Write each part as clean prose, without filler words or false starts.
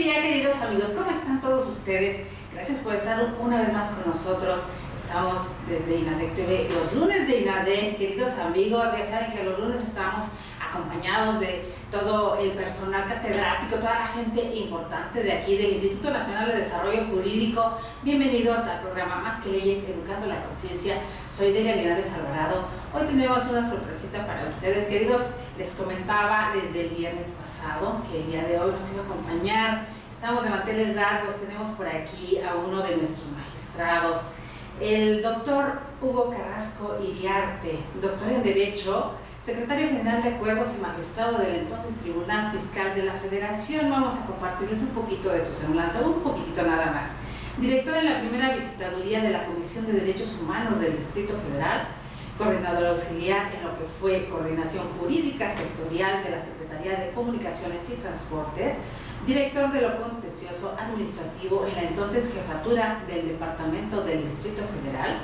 día, queridos amigos, ¿cómo están todos ustedes? Gracias por estar una vez más con nosotros. Estamos desde INADEC TV, los lunes de INADEC, queridos amigos. Ya saben que los lunes estamos acompañados de todo el personal catedrático, toda la gente importante de aquí del Instituto Nacional de Desarrollo Jurídico. Bienvenidos al programa Más que Leyes, Educando la Conciencia. Soy Delia Linares Alvarado. Hoy tenemos una sorpresita para ustedes, queridos. Les comentaba desde el viernes pasado que el día de hoy nos iba a acompañar. Estamos de manteles largos, tenemos por aquí a uno de nuestros magistrados, el doctor Hugo Carrasco Iriarte, doctor en Derecho, secretario general de Acuerdos y magistrado del entonces Tribunal Fiscal de la Federación. Vamos a compartirles un poquito de su semblanza, un poquitito nada más. Director en la primera visitaduría de la Comisión de Derechos Humanos del Distrito Federal, coordinador auxiliar en lo que fue coordinación jurídica sectorial de la Secretaría de Comunicaciones y Transportes, director de lo contencioso administrativo en la entonces jefatura del Departamento del Distrito Federal,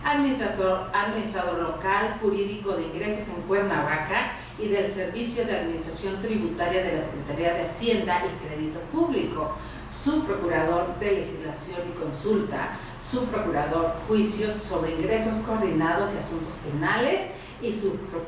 administrador local jurídico de ingresos en Cuernavaca y del Servicio de Administración Tributaria de la Secretaría de Hacienda y Crédito Público, subprocurador de Legislación y Consulta, subprocurador Juicios sobre Ingresos Coordinados y Asuntos Penales y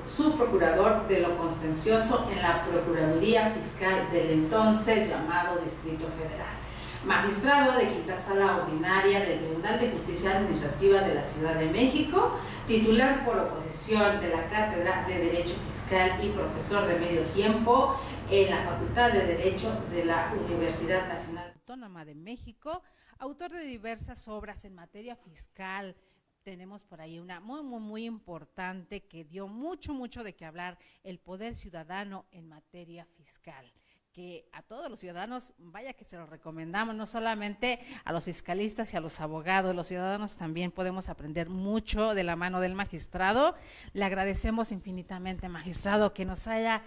subprocurador de lo contencioso en la Procuraduría Fiscal del entonces llamado Distrito Federal. Magistrado de Quinta Sala Ordinaria del Tribunal de Justicia Administrativa de la Ciudad de México, titular por oposición de la Cátedra de Derecho Fiscal y profesor de medio tiempo en la Facultad de Derecho de la Universidad Nacional Autónoma de México, autor de diversas obras en materia fiscal. Tenemos por ahí una muy importante que dio mucho de qué hablar, el poder ciudadano en materia fiscal, que a todos los ciudadanos, vaya que se lo recomendamos, no solamente a los fiscalistas y a los abogados, los ciudadanos también podemos aprender mucho de la mano del magistrado. Le agradecemos infinitamente, magistrado, que nos haya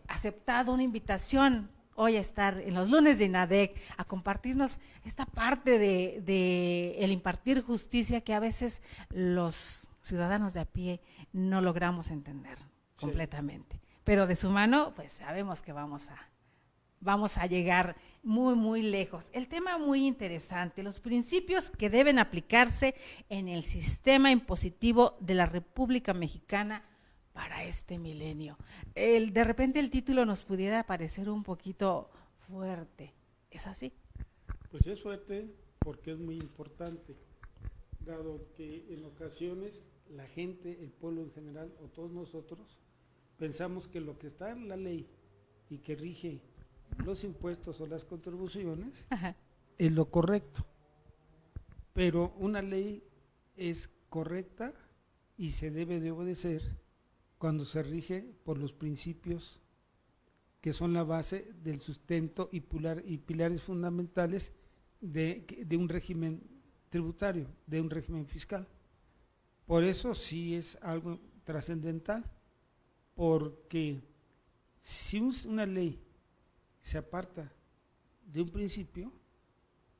aceptado una invitación hoy a estar en los lunes de INADEC, a compartirnos esta parte de el impartir justicia que a veces los ciudadanos de a pie no logramos entender completamente. Pero de su mano, pues sabemos que vamos a llegar muy lejos. El tema muy interesante, los principios que deben aplicarse en el sistema impositivo de la República Mexicana para este milenio. De repente el título nos pudiera parecer un poquito fuerte, ¿es así? Pues es fuerte porque es muy importante, dado que en ocasiones la gente, el pueblo en general, o todos nosotros, pensamos que lo que está en la ley y que rige los impuestos o las contribuciones es lo correcto, pero una ley es correcta y se debe de obedecer cuando se rige por los principios que son la base del sustento y pilares fundamentales de un régimen tributario, de un régimen fiscal. Por eso sí es algo trascendental, porque si una ley se aparta de un principio,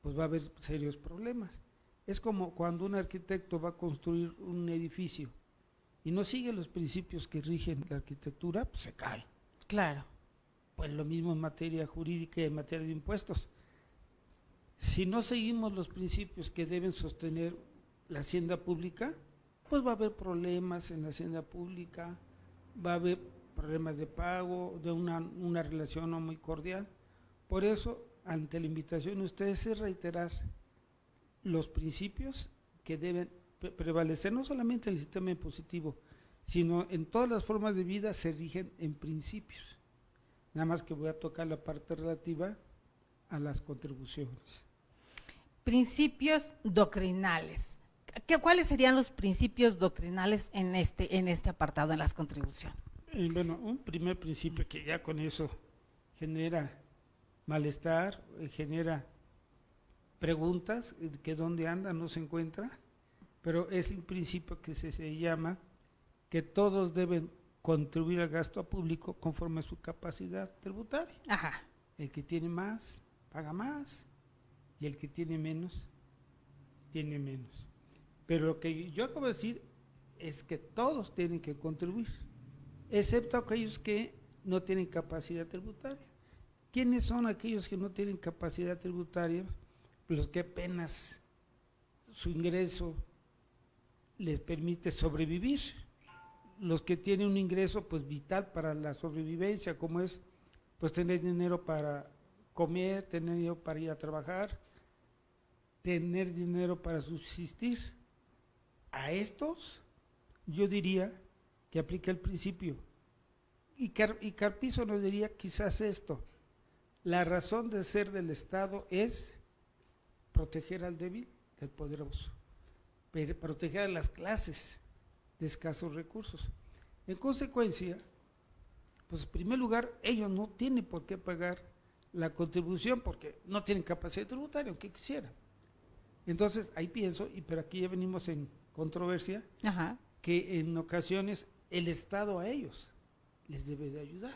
pues va a haber serios problemas. Es como cuando un arquitecto va a construir un edificio y no sigue los principios que rigen la arquitectura, pues se cae. Claro. Pues lo mismo en materia jurídica y en materia de impuestos. Si no seguimos los principios que deben sostener la hacienda pública, pues va a haber problemas en la hacienda pública, va a haber problemas de pago, de una relación no muy cordial. Por eso, ante la invitación de ustedes es reiterar los principios que deben prevalecer, no solamente en el sistema impositivo, sino en todas las formas de vida se rigen en principios. Nada más que voy a tocar la parte relativa a las contribuciones. Principios doctrinales. ¿Cuáles serían los principios doctrinales en este apartado, en las contribuciones? Bueno, un primer principio que ya con eso genera malestar, genera preguntas, que dónde anda, no se encuentra, pero es un principio que se llama que todos deben contribuir al gasto público conforme a su capacidad tributaria. Ajá. El que tiene más, paga más, y el que tiene menos, tiene menos. Pero lo que yo acabo de decir es que todos tienen que contribuir, excepto aquellos que no tienen capacidad tributaria. ¿quiénes son aquellos que no tienen capacidad tributaria? Los que apenas su ingreso les permite sobrevivir. Los que tienen un ingreso pues vital para la sobrevivencia, como es pues tener dinero para comer, tener dinero para ir a trabajar, tener dinero para subsistir. A estos yo diría que aplica el principio. Y Carpizo nos diría quizás esto: la razón de ser del Estado es proteger al débil del poderoso, proteger a las clases de escasos recursos. En consecuencia, pues en primer lugar, ellos no tienen por qué pagar la contribución porque no tienen capacidad tributaria, aunque quisieran. Entonces, ahí pienso, pero aquí ya venimos en controversia, Ajá. que en ocasiones el Estado a ellos les debe de ayudar.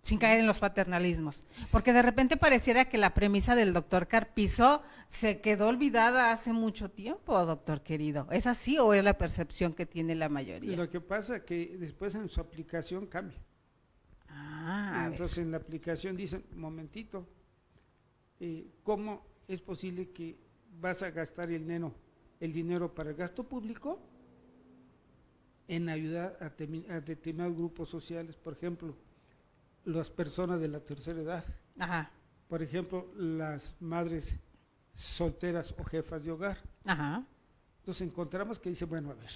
Sin caer en los paternalismos, porque de repente pareciera que la premisa del doctor Carpizo se quedó olvidada hace mucho tiempo, doctor querido. ¿Es así o es la percepción que tiene la mayoría? Lo que pasa es que después en su aplicación cambia. Entonces en la aplicación dicen, momentito, ¿cómo es posible que vas a gastar el dinero para el gasto público en ayudar a determinados grupos sociales? Por ejemplo, las personas de la tercera edad, Ajá. por ejemplo, las madres solteras o jefas de hogar. Ajá. Entonces encontramos que dice, bueno, a ver,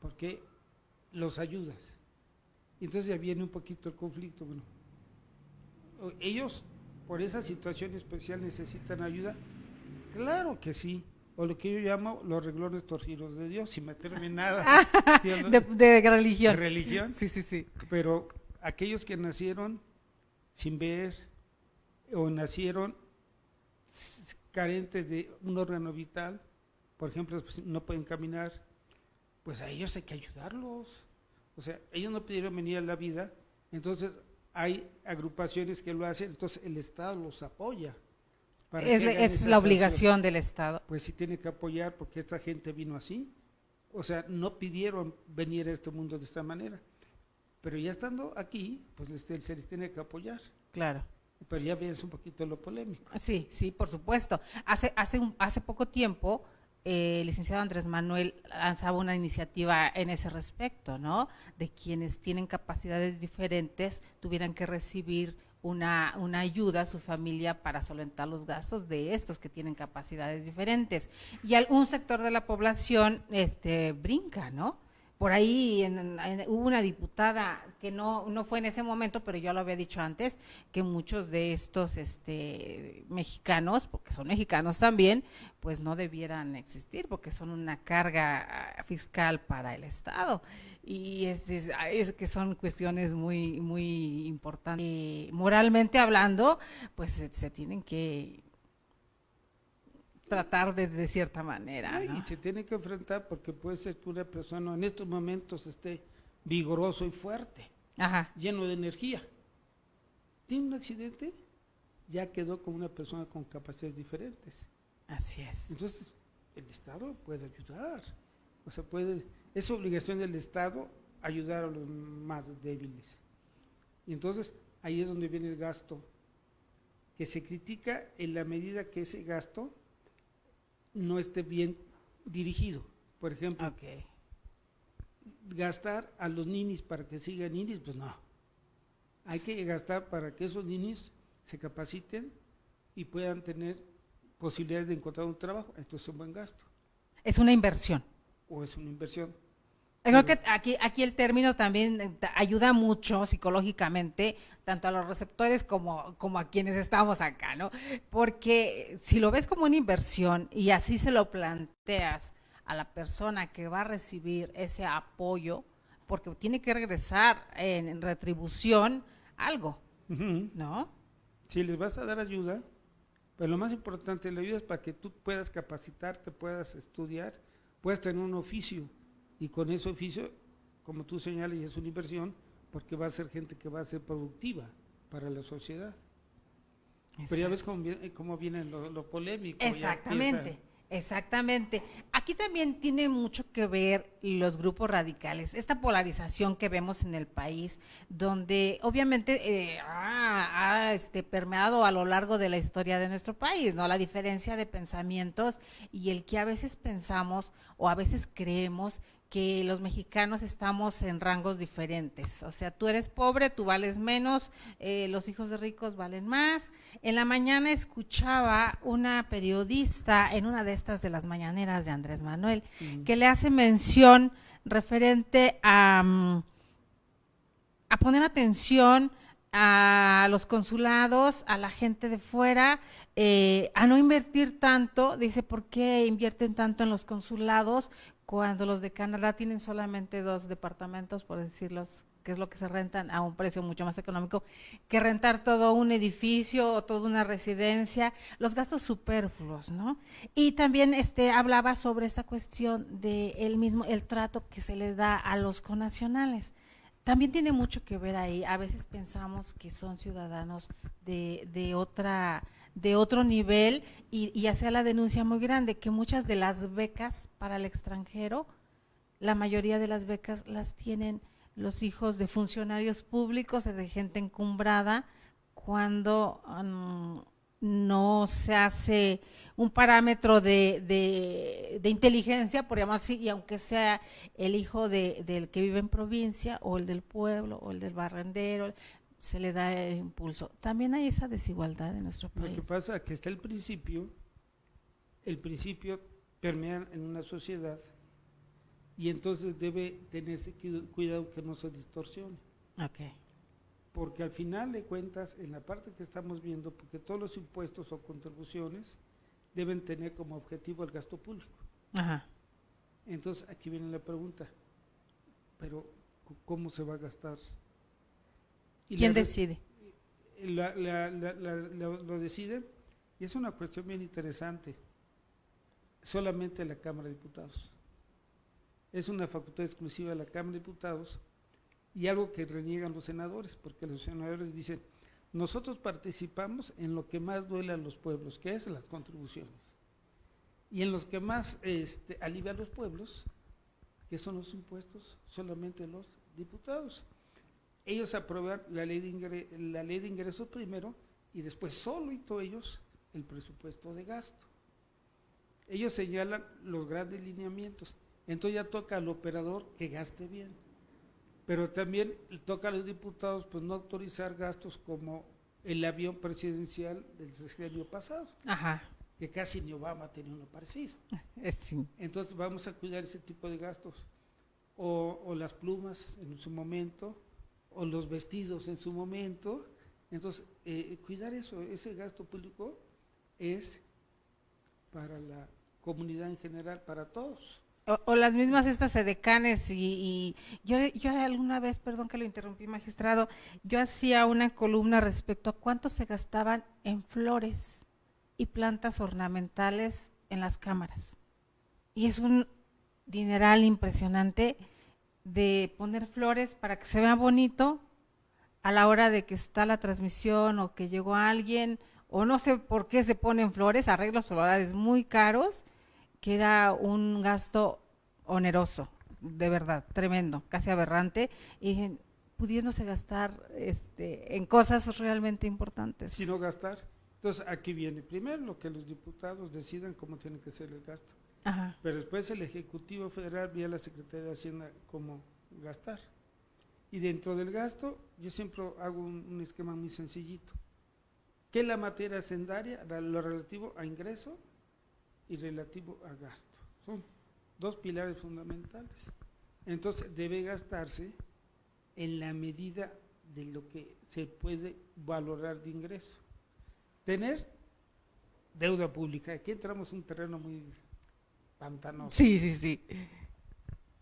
¿por qué los ayudas? Y entonces ya viene un poquito el conflicto. Bueno, ellos por esa situación especial necesitan ayuda. Claro que sí, o lo que yo llamo los reglones torcidos de Dios, sin meterme en nada de religión. de religión, Sí, sí, sí. pero aquellos que nacieron sin ver o nacieron carentes de un órgano vital, por ejemplo, pues no pueden caminar, pues a ellos hay que ayudarlos. O sea, ellos no pudieron venir a la vida, entonces hay agrupaciones que lo hacen, entonces el Estado los apoya. Es la obligación del Estado. Pues sí tiene que apoyar porque esta gente vino así. O sea, no pidieron venir a este mundo de esta manera. Pero ya estando aquí, pues se les tiene que apoyar. Claro. Pero ya ves un poquito lo polémico. Sí, sí, por supuesto. Hace poco tiempo, el licenciado Andrés Manuel lanzaba una iniciativa en ese respecto, ¿no? De quienes tienen capacidades diferentes tuvieran que recibir una ayuda a su familia para solventar los gastos de estos que tienen capacidades diferentes. Y algún sector de la población brinca, ¿no? Por ahí hubo una diputada que no fue en ese momento, pero yo lo había dicho antes, que muchos de estos mexicanos, porque son mexicanos también, pues no debieran existir, porque son una carga fiscal para el Estado. Y es que son cuestiones muy, muy importantes. Moralmente hablando, pues se tienen que tratar de cierta manera, ¿no? Y se tiene que enfrentar porque puede ser que una persona en estos momentos esté vigoroso y fuerte, Ajá. lleno de energía. Tiene un accidente, ya quedó como una persona con capacidades diferentes. Así es. Entonces, el Estado puede ayudar. O sea, es obligación del Estado ayudar a los más débiles. Y entonces, ahí es donde viene el gasto, que se critica en la medida que ese gasto no esté bien dirigido. Por ejemplo, gastar a los ninis para que sigan ninis, pues no. Hay que gastar para que esos ninis se capaciten y puedan tener posibilidades de encontrar un trabajo. Esto es un buen gasto. Es una inversión. O es una inversión. Creo que aquí el término también ayuda mucho psicológicamente, tanto a los receptores como a quienes estamos acá, ¿no? Porque si lo ves como una inversión y así se lo planteas a la persona que va a recibir ese apoyo, porque tiene que regresar en retribución algo, ¿no? Si les vas a dar ayuda, pero lo más importante, la ayuda es para que tú puedas capacitarte, puedas estudiar, puedas tener un oficio. Y con ese oficio, como tú señalas, es una inversión, porque va a ser gente que va a ser productiva para la sociedad. Exacto. Pero ya ves cómo viene lo polémico. Exactamente, exactamente. Aquí también tiene mucho que ver los grupos radicales, esta polarización que vemos en el país, donde obviamente ha ha permeado a lo largo de la historia de nuestro país, ¿no? La diferencia de pensamientos y el que a veces pensamos o a veces creemos que los mexicanos estamos en rangos diferentes. O sea, tú eres pobre, tú vales menos, los hijos de ricos valen más. En la mañana escuchaba una periodista en una de estas de las mañaneras de Andrés Manuel, que le hace mención referente a poner atención a los consulados, a la gente de fuera, a no invertir tanto. Dice, ¿por qué invierten tanto en los consulados cuando los de Canadá tienen solamente 2 departamentos, por decirlos, que es lo que se rentan a un precio mucho más económico que rentar todo un edificio o toda una residencia, los gastos superfluos, ¿no? Y también hablaba sobre esta cuestión de el trato que se le da a los connacionales. También tiene mucho que ver ahí. A veces pensamos que son ciudadanos de otro nivel y hace la denuncia muy grande que muchas de las becas para el extranjero, la mayoría de las becas las tienen los hijos de funcionarios públicos, de gente encumbrada, cuando no se hace un parámetro de inteligencia, por llamarlo así, y aunque sea el hijo del que vive en provincia, o el del pueblo, o el del barrendero, se le da el impulso. También hay esa desigualdad en nuestro país. Lo que pasa es que está el principio permea en una sociedad, y entonces debe tenerse cuidado que no se distorsione. Okay. Porque al final de cuentas, en la parte que estamos viendo, porque todos los impuestos o contribuciones deben tener como objetivo el gasto público. Ajá. Entonces, aquí viene la pregunta, pero ¿cómo se va a gastar? ¿Quién decide? Lo deciden, y es una cuestión bien interesante, solamente la Cámara de Diputados. Es una facultad exclusiva de la Cámara de Diputados, y algo que reniegan los senadores, porque los senadores dicen, nosotros participamos en lo que más duele a los pueblos, que es las contribuciones, y en los que más alivia a los pueblos, que son los impuestos, solamente los diputados. Ellos aprueban la ley de ingresos primero, y después solito ellos el presupuesto de gasto. Ellos señalan los grandes lineamientos, entonces ya toca al operador que gaste bien. Pero también toca a los diputados pues no autorizar gastos como el avión presidencial del sexenio pasado. Ajá. Que casi ni Obama tenía uno parecido. Sí. Entonces vamos a cuidar ese tipo de gastos. O las plumas en su momento, o los vestidos en su momento. Entonces, cuidar eso, ese gasto público es para la comunidad en general, para todos. O las mismas estas edecanes y yo alguna vez, perdón que lo interrumpí, magistrado, yo hacía una columna respecto a cuánto se gastaban en flores y plantas ornamentales en las cámaras. Y es un dineral impresionante de poner flores para que se vea bonito a la hora de que está la transmisión o que llegó alguien, o no sé por qué se ponen flores, arreglos florales muy caros, que era un gasto oneroso, de verdad, tremendo, casi aberrante, y pudiéndose gastar en cosas realmente importantes. Si no gastar. Entonces, aquí viene primero lo que los diputados decidan cómo tiene que ser el gasto. Ajá. Pero después el Ejecutivo Federal vía la Secretaría de Hacienda cómo gastar. Y dentro del gasto, yo siempre hago un esquema muy sencillito. ¿Qué es la materia hacendaria? Lo relativo a ingreso y relativo a gasto. Son 2 pilares fundamentales. Entonces, debe gastarse en la medida de lo que se puede valorar de ingreso. Tener deuda pública. Aquí entramos en un terreno muy pantanoso. Sí.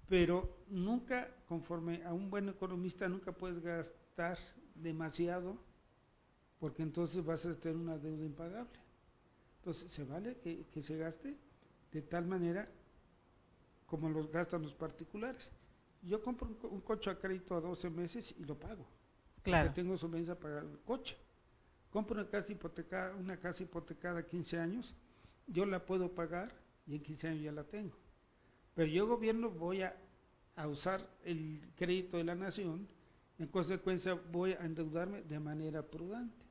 Pero nunca, conforme a un buen economista, nunca puedes gastar demasiado, porque entonces vas a tener una deuda impagable. Entonces, se vale que se gaste de tal manera como los gastan los particulares. Yo compro un coche a crédito a 12 meses y lo pago. Claro. Porque tengo solvencia para pagar el coche. Compro una casa hipotecada a 15 años, yo la puedo pagar y en 15 años ya la tengo. Pero yo, gobierno, voy a usar el crédito de la nación, en consecuencia voy a endeudarme de manera prudente.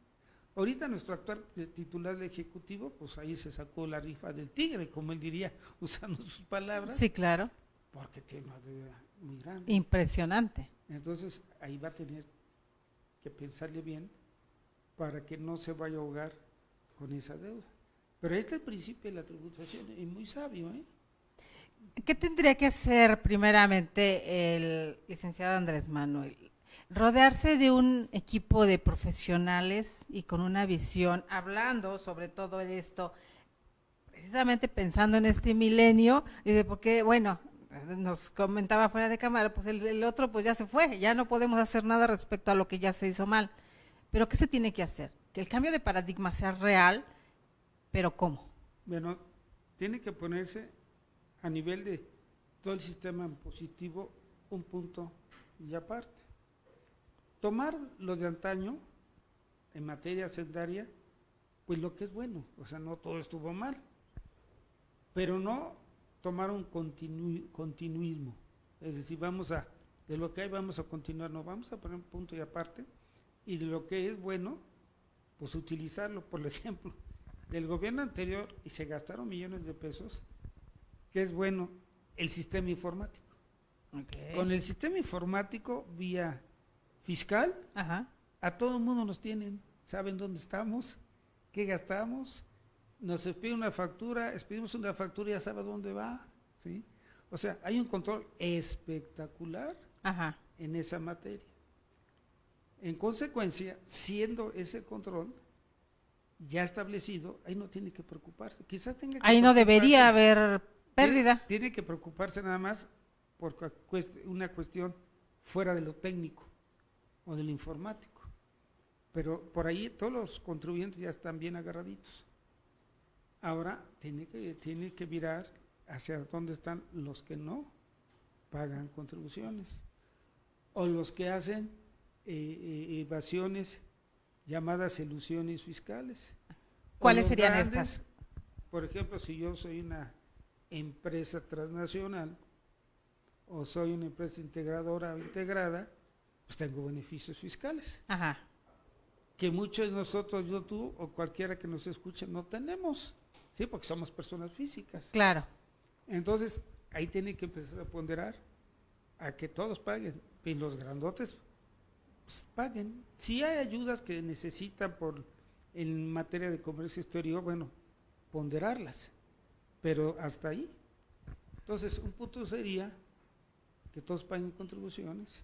Ahorita nuestro actual titular del Ejecutivo, pues ahí se sacó la rifa del tigre, como él diría, usando sus palabras. Sí, claro. Porque tiene una deuda muy grande. Impresionante. Entonces, ahí va a tener que pensarle bien para que no se vaya a ahogar con esa deuda. Pero este es el principio de la tributación, y muy sabio, ¿eh? ¿Qué tendría que hacer primeramente el licenciado Andrés Manuel? Rodearse de un equipo de profesionales y con una visión, hablando sobre todo de esto, precisamente pensando en este milenio, y de por qué, bueno, nos comentaba fuera de cámara, pues el otro pues ya se fue, ya no podemos hacer nada respecto a lo que ya se hizo mal. Pero ¿qué se tiene que hacer? Que el cambio de paradigma sea real, pero ¿cómo? Bueno, tiene que ponerse a nivel de todo el sistema impositivo un punto y aparte. Tomar lo de antaño en materia hacendaria, pues lo que es bueno, o sea, no todo estuvo mal, pero no tomar un continuismo, es decir, de lo que hay vamos a continuar, no, vamos a poner un punto y aparte, y de lo que es bueno, pues utilizarlo. Por ejemplo, del gobierno anterior, y se gastaron millones de pesos, que es bueno el sistema informático. Okay. Con el sistema informático vía fiscal, Ajá. a todo el mundo nos tienen, saben dónde estamos, qué gastamos, nos expiden una factura, expedimos una factura y ya sabe dónde va, ¿sí? O sea, hay un control espectacular Ajá. en esa materia. En consecuencia, siendo ese control ya establecido, ahí no tiene que preocuparse. Quizás tenga que ahí no debería haber pérdida. Tiene que preocuparse nada más por una cuestión fuera de lo técnico o de lo informático. Pero por ahí todos los contribuyentes ya están bien agarraditos. Ahora tiene que virar hacia dónde están los que no pagan contribuciones o los que hacen evasiones llamadas elusiones fiscales. ¿Cuáles serían estas? Por ejemplo, si yo soy una empresa transnacional o soy una empresa integradora o integrada, pues tengo beneficios fiscales. Ajá. Que muchos de nosotros, yo, tú o cualquiera que nos escuche, no tenemos, ¿sí? Porque somos personas físicas. Claro. Entonces, ahí tiene que empezar a ponderar a que todos paguen, y los grandotes pues, paguen. Si hay ayudas que necesitan en materia de comercio exterior, bueno, ponderarlas, pero hasta ahí. Entonces, un punto sería que todos paguen contribuciones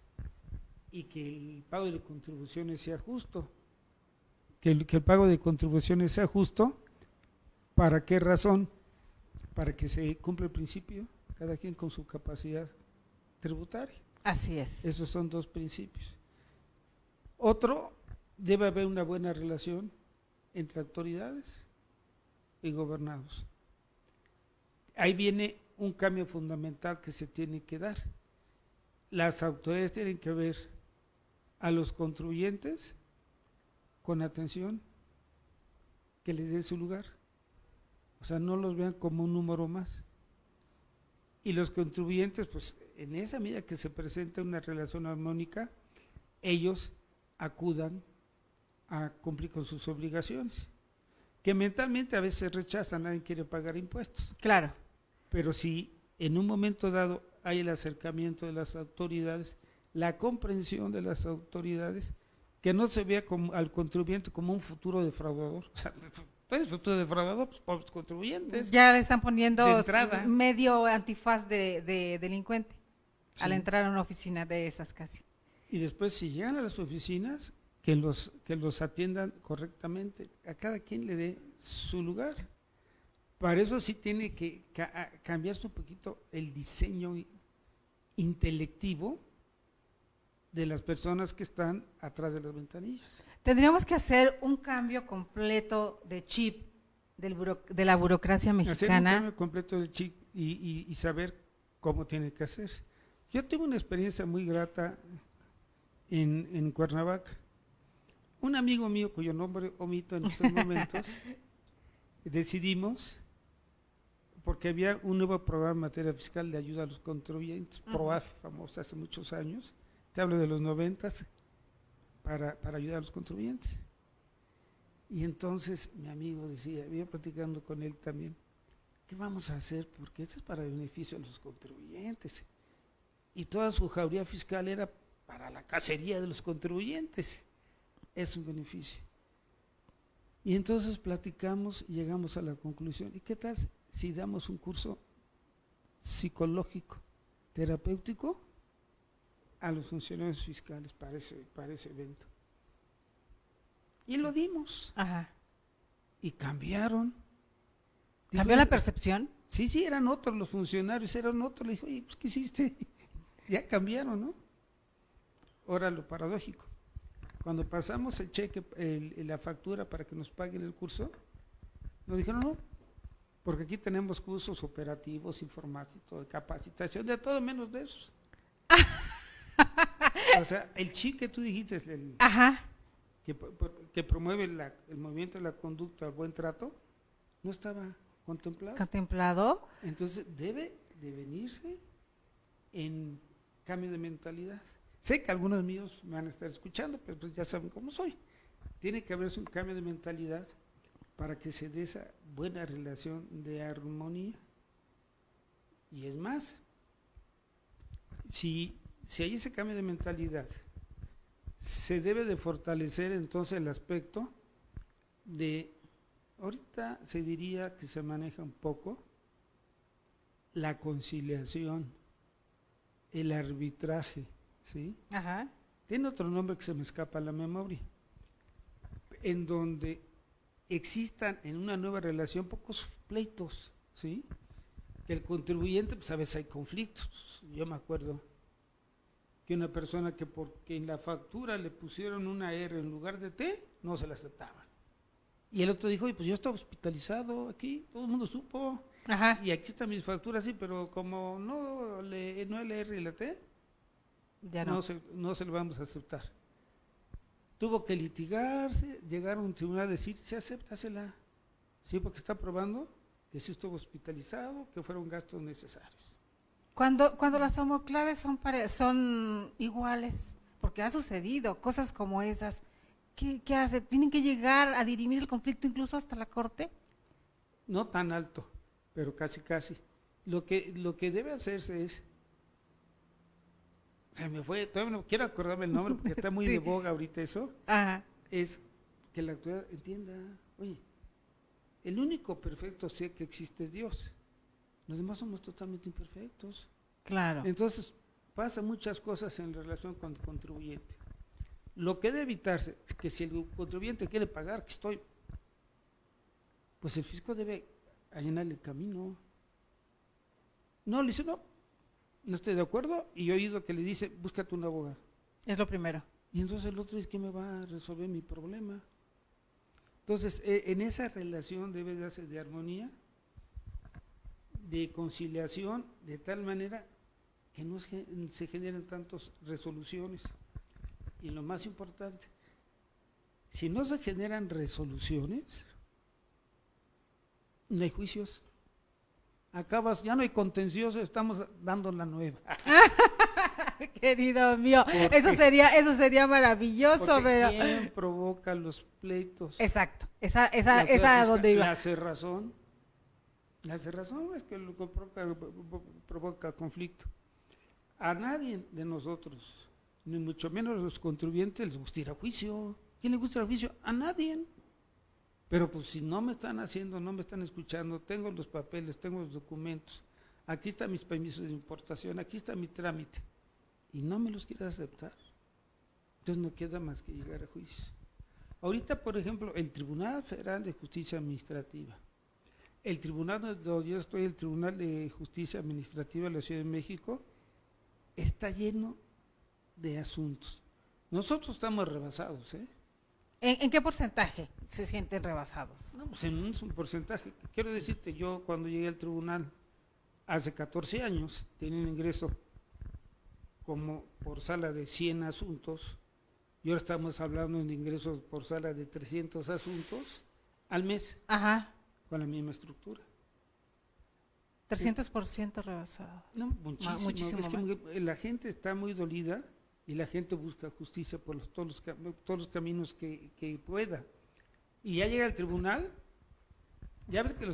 y que el pago de contribuciones sea justo. Que el pago de contribuciones sea justo, ¿para qué razón? Para que se cumpla el principio, cada quien con su capacidad tributaria. Así es. Esos son dos principios. Otro, debe haber una buena relación entre autoridades y gobernados. Ahí viene un cambio fundamental que se tiene que dar. Las autoridades tienen que ver a los contribuyentes con atención, que les den su lugar, o sea, no los vean como un número más. Y los contribuyentes, pues en esa medida que se presenta una relación armónica, ellos acudan a cumplir con sus obligaciones, que mentalmente a veces rechazan, nadie quiere pagar impuestos. Claro. Pero si en un momento dado hay el acercamiento de las autoridades, la comprensión de las autoridades, que no se vea al contribuyente como un futuro defraudador. O sea, tú eres futuro defraudador, pues pobres contribuyentes. Ya le están poniendo de entrada medio antifaz de delincuente, sí, al entrar a una oficina de esas casi. Y después si llegan a las oficinas, que los atiendan correctamente, a cada quien le dé su lugar. Para eso sí tiene que cambiarse un poquito el diseño intelectivo de las personas que están atrás de las ventanillas. Tendríamos que hacer un cambio completo de chip de la burocracia mexicana. Hacer un cambio completo de chip y saber cómo tiene que hacer. Yo tuve una experiencia muy grata en Cuernavaca. Un amigo mío, cuyo nombre omito en estos momentos, decidimos, porque había un nuevo programa en materia fiscal de ayuda a los contribuyentes, PROAF, famoso hace muchos años, te hablo de los 90, para ayudar a los contribuyentes. Y entonces mi amigo decía, iba platicando con él también, ¿qué vamos a hacer? Porque esto es para beneficio de los contribuyentes. Y toda su jauría fiscal era para la cacería de los contribuyentes. Es un beneficio. Y entonces platicamos y llegamos a la conclusión, ¿y qué tal si damos un curso psicológico, terapéutico a los funcionarios fiscales para ese evento? Y lo dimos. Ajá. Y cambiaron. ¿Cambió la percepción? Sí, eran otros los funcionarios, eran otros. Le dijo, oye, pues, ¿qué hiciste? Ya cambiaron, ¿no? Ahora lo paradójico. Cuando pasamos el cheque, la factura para que nos paguen el curso, nos dijeron, no, porque aquí tenemos cursos operativos, informáticos, de capacitación, de todo menos de esos. O sea, el chip que tú dijiste, Ajá. que promueve el movimiento de la conducta, el buen trato, no estaba contemplado. ¿Contemplado? Entonces debe de venirse en cambio de mentalidad. Sé que algunos míos me van a estar escuchando, pero pues ya saben cómo soy. Tiene que haberse un cambio de mentalidad para que se dé esa buena relación de armonía. Y es más, si hay ese cambio de mentalidad, se debe de fortalecer entonces el aspecto de, ahorita se diría que se maneja un poco la conciliación, el arbitraje, ¿sí? Ajá. Tiene otro nombre que se me escapa a la memoria, en donde existan en una nueva relación pocos pleitos, ¿sí? Que el contribuyente, pues a veces hay conflictos. Yo me acuerdo que una persona que porque en la factura le pusieron una R en lugar de T, no se la aceptaba. Y el otro dijo, oye, pues yo estaba hospitalizado aquí, todo el mundo supo. Ajá. Y aquí están mis facturas, sí, pero como no es la R y la T, Ya no. no se lo vamos a aceptar. Tuvo que litigarse, llegar a un tribunal a decir, se acéptasela. Sí, porque está probando que sí estuvo hospitalizado, que fueron gastos necesarios. Cuando las homoclaves son iguales, porque ha sucedido cosas como esas, ¿qué hace? ¿Tienen que llegar a dirimir el conflicto incluso hasta la corte? No tan alto, pero casi. Lo que debe hacerse es, se me fue, todavía no quiero acordarme el nombre porque está muy Sí. de boga ahorita eso, Ajá. es que la autoridad entienda, oye, el único perfecto ser que existe es Dios. Los demás somos totalmente imperfectos. Claro. Entonces, pasan muchas cosas en relación con el contribuyente. Lo que debe evitarse es que si el contribuyente quiere pagar, pues el fisco debe allanar el camino. No, le dice, no estoy de acuerdo, y he oído que le dice, búscate un abogado. Es lo primero. Y entonces el otro dice, ¿quién me va a resolver mi problema? Entonces, en esa relación debe darse de armonía, de conciliación, de tal manera que no se generen tantas resoluciones. Y lo más importante, si no se generan resoluciones, no hay juicios. Acabas, ya no hay contencioso, estamos dando la nueva. Querido mío, Porque- eso sería maravilloso, Porque pero ¿quién provoca los pleitos? exacto, La esa autoridad a donde fiscal, iba. La cerrazón es que lo que provoca conflicto. A nadie de nosotros, ni mucho menos a los contribuyentes, les gusta ir a juicio. ¿Quién le gusta ir a juicio? A nadie. Pero pues si no me están haciendo, no me están escuchando, tengo los papeles, tengo los documentos, aquí están mis permisos de importación, aquí está mi trámite, y no me los quiere aceptar, entonces no queda más que llegar a juicio. Ahorita, por ejemplo, el Tribunal Federal de Justicia Administrativa, el tribunal donde yo estoy, el Tribunal de Justicia Administrativa de la Ciudad de México, está lleno de asuntos. Nosotros estamos rebasados, ¿eh? ¿En qué porcentaje se sienten rebasados? No, pues en un porcentaje. Quiero decirte, yo cuando llegué al tribunal hace 14 años, tenía un ingreso como por sala de 100 asuntos, y ahora estamos hablando de ingresos por sala de 300 asuntos al mes, Ajá, con la misma estructura. 300% rebasado. No, muchísimo. Muchísimo Es que más. la gente está muy dolida y la gente busca justicia por todos los caminos que pueda. Y ya llega al tribunal, ya ves que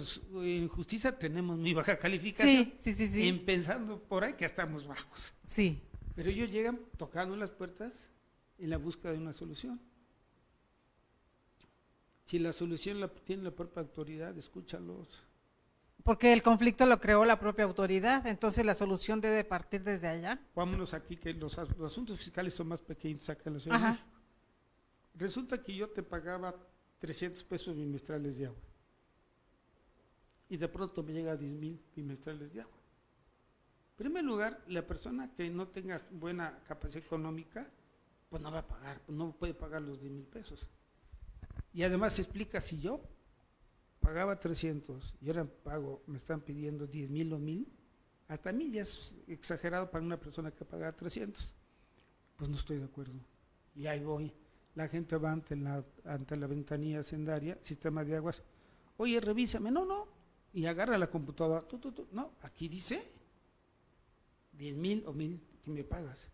en justicia tenemos muy baja calificación. Sí. Pensando por ahí que estamos bajos. Sí. Pero ellos llegan tocando las puertas en la búsqueda de una solución. Si la solución la tiene la propia autoridad, escúchalos. Porque el conflicto lo creó la propia autoridad, entonces la solución debe partir desde allá. Vámonos aquí, que los asuntos fiscales son más pequeños acá en la Ciudad de México. Resulta que yo te pagaba 300 pesos bimestrales de agua. Y de pronto me llega a 10,000 bimestrales de agua. En primer lugar, la persona que no tenga buena capacidad económica, pues no va a pagar, pues no puede pagar los 10,000 pesos. Y además se explica, si yo pagaba 300 y ahora me están pidiendo 10,000 o 1,000, hasta 1,000 ya es exagerado para una persona que paga 300. Pues no estoy de acuerdo. Y ahí voy. La gente va ante la ventanilla hacendaria, sistema de aguas. Oye, revísame. No. Y agarra la computadora. No, aquí dice 10,000 o 1,000 que me pagas.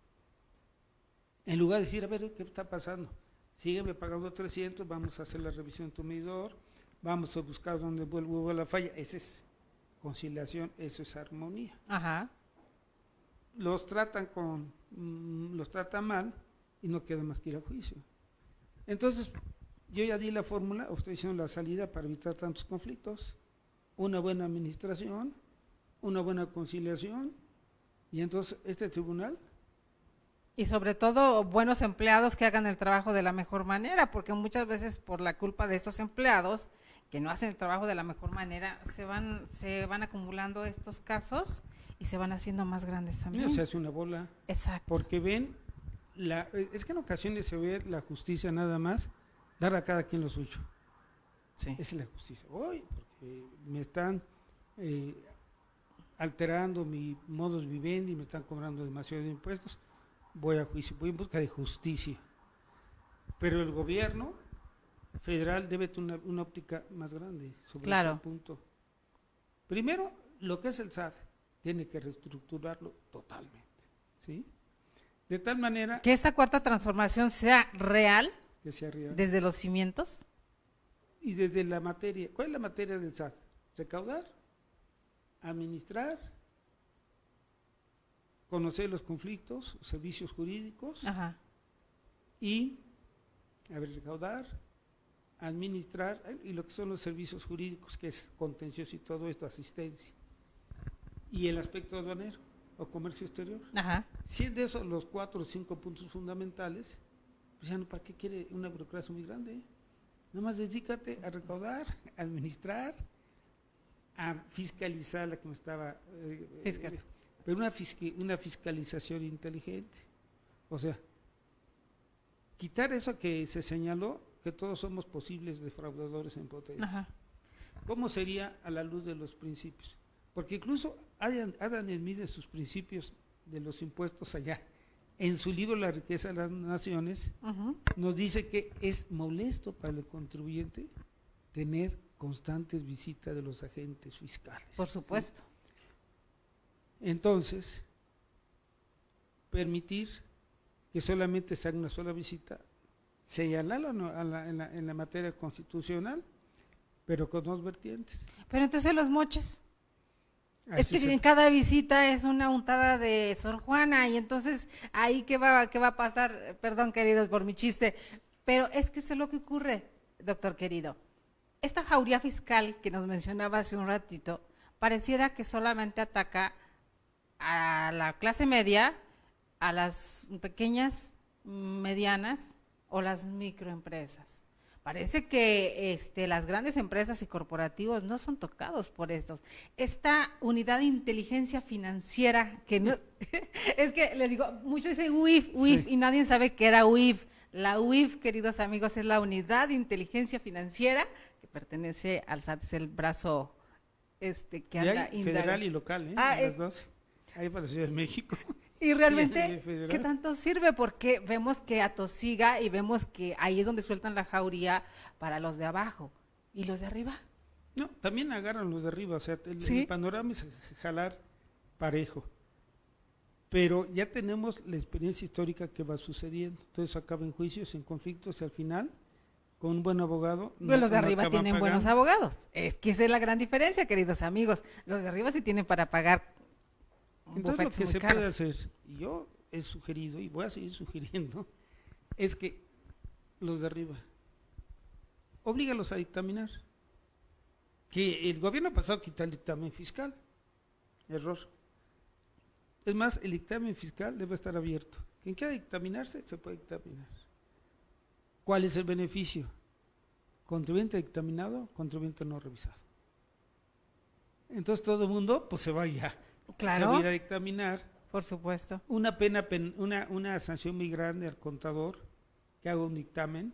En lugar de decir, a ver, ¿qué está pasando? Sígueme pagando 300, vamos a hacer la revisión de tu medidor, vamos a buscar dónde vuelve la falla. Esa es conciliación, eso es armonía. Los tratan mal y no queda más que ir a juicio. Entonces, yo ya di la fórmula, estoy diciendo la salida para evitar tantos conflictos, una buena administración, una buena conciliación, y entonces este tribunal... Y sobre todo buenos empleados que hagan el trabajo de la mejor manera, porque muchas veces por la culpa de estos empleados que no hacen el trabajo de la mejor manera, se van acumulando estos casos y se van haciendo más grandes también. Se hace una bola. Exacto. Porque ven, es que en ocasiones se ve la justicia nada más, dar a cada quien lo suyo. Sí. Esa es la justicia. Hoy, porque me están alterando mi modus vivendi, me están cobrando demasiados impuestos, voy a juicio, voy en busca de justicia. Pero el gobierno federal debe tener una óptica más grande sobre ese punto. Primero, lo que es el SAT, tiene que reestructurarlo totalmente, ¿sí? De tal manera... Que esta cuarta transformación sea real, que sea real. Desde los cimientos. Y desde la materia. ¿Cuál es la materia del SAT? Recaudar, administrar, conocer los conflictos, servicios jurídicos, y recaudar, administrar, y lo que son los servicios jurídicos, que es contencioso y todo esto, asistencia, y el aspecto aduanero o comercio exterior. Si es de esos los 4 o 5 puntos fundamentales, pues ya no, ¿para qué quiere una burocracia muy grande? Nada más dedícate a recaudar, a administrar, a fiscalizar, la que me estaba... pero una fiscalización inteligente. O sea, quitar eso que se señaló, que todos somos posibles defraudadores en potencia. ¿Cómo sería a la luz de los principios? Porque incluso Adam Smith, en sus principios de los impuestos allá, en su libro La riqueza de las naciones, nos dice que es molesto para el contribuyente tener constantes visitas de los agentes fiscales. Por supuesto. ¿Sí? Entonces, permitir que solamente se haga una sola visita, señalarlo en la materia constitucional, pero con dos vertientes. Pero entonces los moches. Es que en cada visita es una untada de Sor Juana, y entonces ahí qué va a pasar. Perdón, queridos, por mi chiste, pero es que eso es lo que ocurre, doctor querido. Esta jauría fiscal que nos mencionaba hace un ratito, pareciera que solamente ataca a la clase media, a las pequeñas, medianas o las microempresas. Parece que las grandes empresas y corporativos no son tocados por estos. Esta unidad de inteligencia financiera, que no, es que les digo, muchos dicen UIF, sí, y nadie sabe qué era UIF. La UIF, queridos amigos, es la unidad de inteligencia financiera que pertenece al SAT, es el brazo que anda federal y local, las dos. Ahí para Ciudad de México. Y realmente, ¿qué tanto sirve? Porque vemos que atosiga y vemos que ahí es donde sueltan la jauría para los de abajo. ¿Y los de arriba? No, también agarran los de arriba, o sea, el panorama es jalar parejo. Pero ya tenemos la experiencia histórica que va sucediendo. Entonces acaba en juicios, en conflictos, y al final con un buen abogado. Pues los de no arriba acaban tienen buenos pagando. abogados. Es que esa es la gran diferencia, queridos amigos. Los de arriba sí tienen para pagar Entonces lo bufetes que muy se puede caros. hacer, y yo he sugerido y voy a seguir sugiriendo, es que los de arriba, oblígalos a dictaminar. Que el gobierno pasado quitó el dictamen fiscal. Error. Es más, el dictamen fiscal debe estar abierto. Quien quiera dictaminarse, se puede dictaminar. ¿Cuál es el beneficio? Contribuyente dictaminado, contribuyente no revisado. Entonces todo el mundo pues se vaya. Claro. Se va a ir a dictaminar. Por supuesto. Una una sanción muy grande al contador que haga un dictamen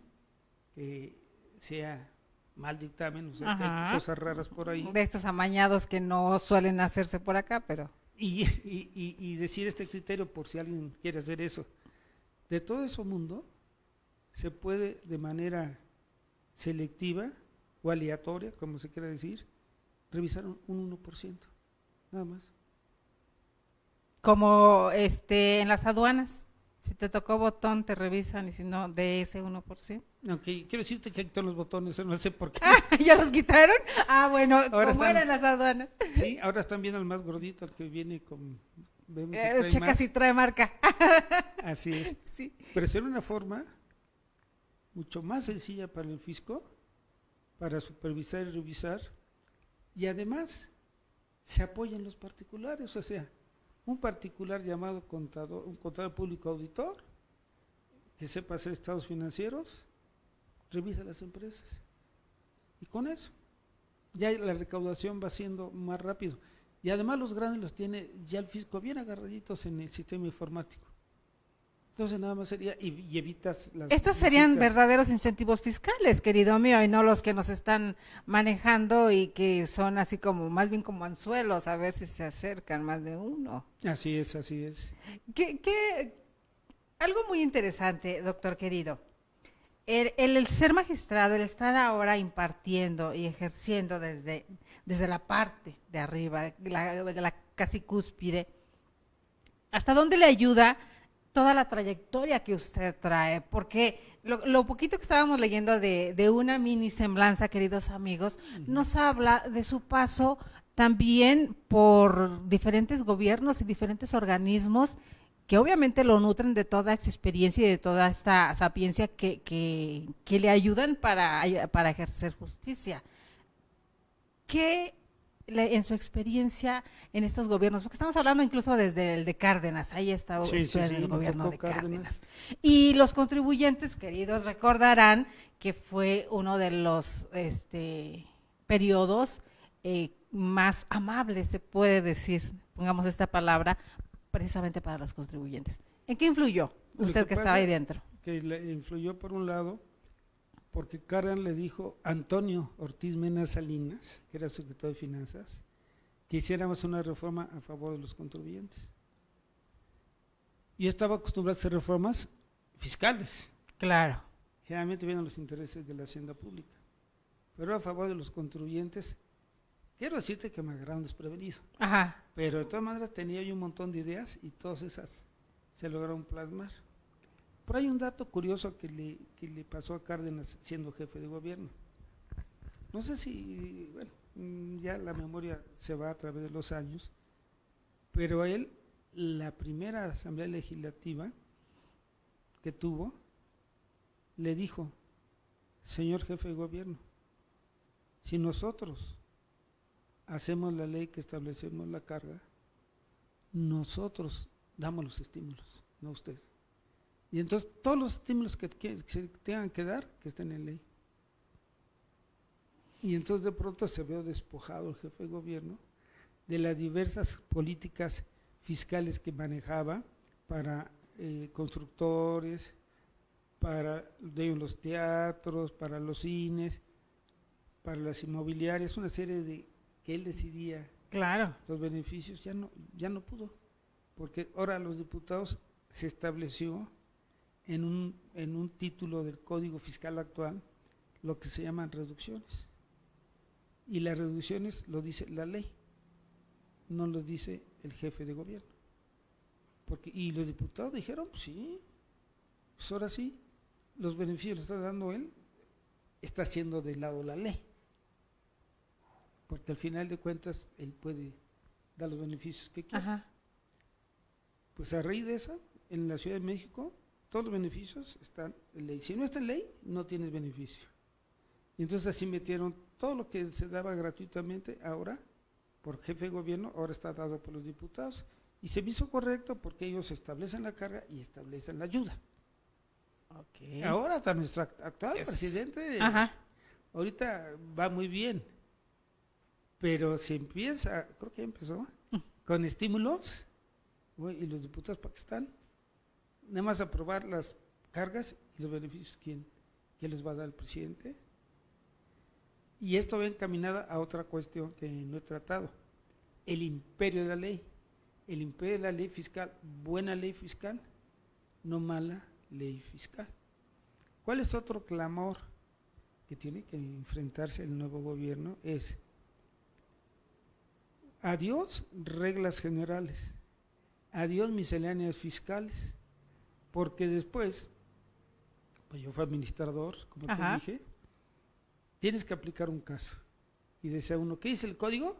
que sea mal dictamen, o sea, que hay cosas raras por ahí. De estos amañados que no suelen hacerse por acá, pero... Y decir este criterio por si alguien quiere hacer eso. De todo ese mundo se puede de manera selectiva o aleatoria, como se quiera decir, revisar un 1%, nada más. Como en las aduanas, si te tocó botón te revisan y si no, de ese 1%. Aunque quiero decirte que quitaron los botones, no sé por qué. ¿Ya los quitaron? Ah, bueno, Ahora ¿cómo están- eran las aduanas? Sí, ahora están viendo al más gordito, al que viene con... vemos que trae Checa más. si trae marca. Así es. Sí. Pero será una forma mucho más sencilla para el fisco, para supervisar y revisar, y además se apoyan los particulares, o sea, un particular llamado contador, un contador público auditor, que sepa hacer estados financieros, revisa las empresas. Y con eso, ya la recaudación va siendo más rápido. Y además los grandes los tiene ya el fisco bien agarraditos en el sistema informático. Entonces nada más sería, y evitas las... Estos serían visitas. verdaderos incentivos fiscales, querido mío, y no los que nos están manejando y que son así como, más bien como anzuelos, a ver si se acercan más de uno. Así es, así es. Algo muy interesante, doctor querido. El ser magistrado, el estar ahora impartiendo y ejerciendo desde la parte de arriba, la casi cúspide, ¿hasta dónde le ayuda toda la trayectoria que usted trae? Porque lo poquito que estábamos leyendo de una mini semblanza, queridos amigos, nos habla de su paso también por diferentes gobiernos y diferentes organismos que obviamente lo nutren de toda esta experiencia y de toda esta sapiencia que le ayudan para ejercer justicia. ¿Qué en su experiencia en estos gobiernos, porque estamos hablando incluso desde el de Cárdenas, ahí estaba usted en el me gobierno tocó de Cárdenas. Cárdenas. Y los contribuyentes, queridos, recordarán que fue uno de los periodos más amables, se puede decir, pongamos esta palabra, precisamente para los contribuyentes. ¿En qué influyó Lo usted que que estaba pasa ahí dentro? Que le influyó por un lado, porque Cárdenas le dijo a Antonio Ortiz Mena Salinas, que era secretario de Finanzas, que hiciéramos una reforma a favor de los contribuyentes. Yo estaba acostumbrado a hacer reformas fiscales, Claro. generalmente vienen los intereses de la hacienda pública, pero a favor de los contribuyentes, quiero decirte que me agarraron desprevenido, Ajá. pero de todas maneras tenía yo un montón de ideas y todas esas se lograron plasmar. Por ahí un dato curioso que le pasó a Cárdenas siendo jefe de gobierno. No sé si, bueno, ya la memoria se va a través de los años, pero a él, la primera asamblea legislativa que tuvo, le dijo, señor jefe de gobierno, si nosotros hacemos la ley que establecemos la carga, nosotros damos los estímulos, no usted. Y entonces todos los estímulos que se tengan que dar, que estén en ley. Y entonces de pronto se vio despojado el jefe de gobierno de las diversas políticas fiscales que manejaba para constructores, para los teatros, para los cines, para las inmobiliarias, una serie de que él decidía Claro. los beneficios, ya no pudo, porque ahora los diputados se estableció en un título del Código Fiscal actual lo que se llaman reducciones. Y las reducciones lo dice la ley, no lo dice el jefe de gobierno. Y los diputados dijeron, pues sí, pues ahora sí, los beneficios los está dando él, está haciendo de lado la ley. Porque al final de cuentas, él puede dar los beneficios que quiera. Ajá. Pues a raíz de eso, en la Ciudad de México, todos los beneficios están en ley. Si no está en ley, no tienes beneficio. Y entonces así metieron todo lo que se daba gratuitamente ahora, por jefe de gobierno, ahora está dado por los diputados. Y se me hizo correcto porque ellos establecen la carga y establecen la ayuda. Okay. Ahora hasta nuestro actual presidente, ahorita va muy bien, pero si empieza, creo que ya empezó, con estímulos, y los diputados para qué están, nada más aprobar las cargas y los beneficios, ¿quién les va a dar el presidente? Y esto va encaminada a otra cuestión que no he tratado, el imperio de la ley. El imperio de la ley fiscal, buena ley fiscal, no mala ley fiscal. ¿Cuál es otro clamor que tiene que enfrentarse el nuevo gobierno? Es adiós reglas generales, adiós misceláneas fiscales, porque después, pues yo fui administrador, como te dije, tienes que aplicar un caso. Y decía uno, ¿qué dice el código?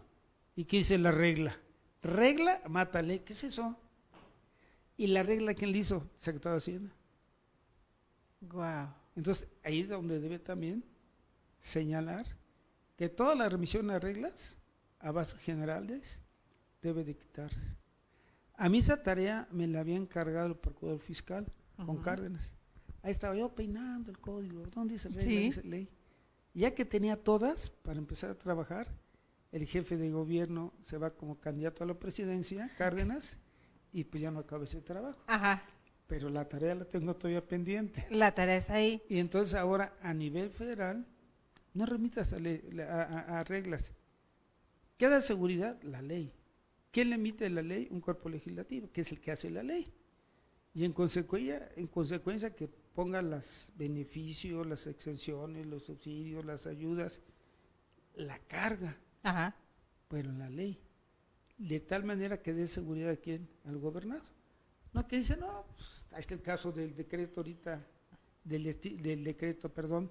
¿Y qué dice la regla? Regla, mata ley, ¿qué es eso? ¿Y la regla quién le hizo? Secretario de Hacienda. Wow. Entonces, ahí es donde debe también señalar que toda la remisión a reglas, a bases generales, debe de quitarse. A mí esa tarea me la había encargado el procurador fiscal con Cárdenas. Ahí estaba yo peinando el código, ¿dónde dice regla? Dice ley. Ya que tenía todas para empezar a trabajar, el jefe de gobierno se va como candidato a la presidencia, Cárdenas, y pues ya no acaba ese trabajo. Pero la tarea la tengo todavía pendiente. La tarea es ahí. Y entonces ahora a nivel federal, no remitas a reglas. ¿Qué da seguridad? La ley. ¿Quién le emite la ley? Un cuerpo legislativo, que es el que hace la ley. Y en consecuencia que ponga los beneficios, las exenciones, los subsidios, las ayudas, la carga. Pero en la ley, de tal manera que dé seguridad a quién, al gobernador. No que dice, no, pues, ahí está el caso del decreto ahorita, del decreto, perdón,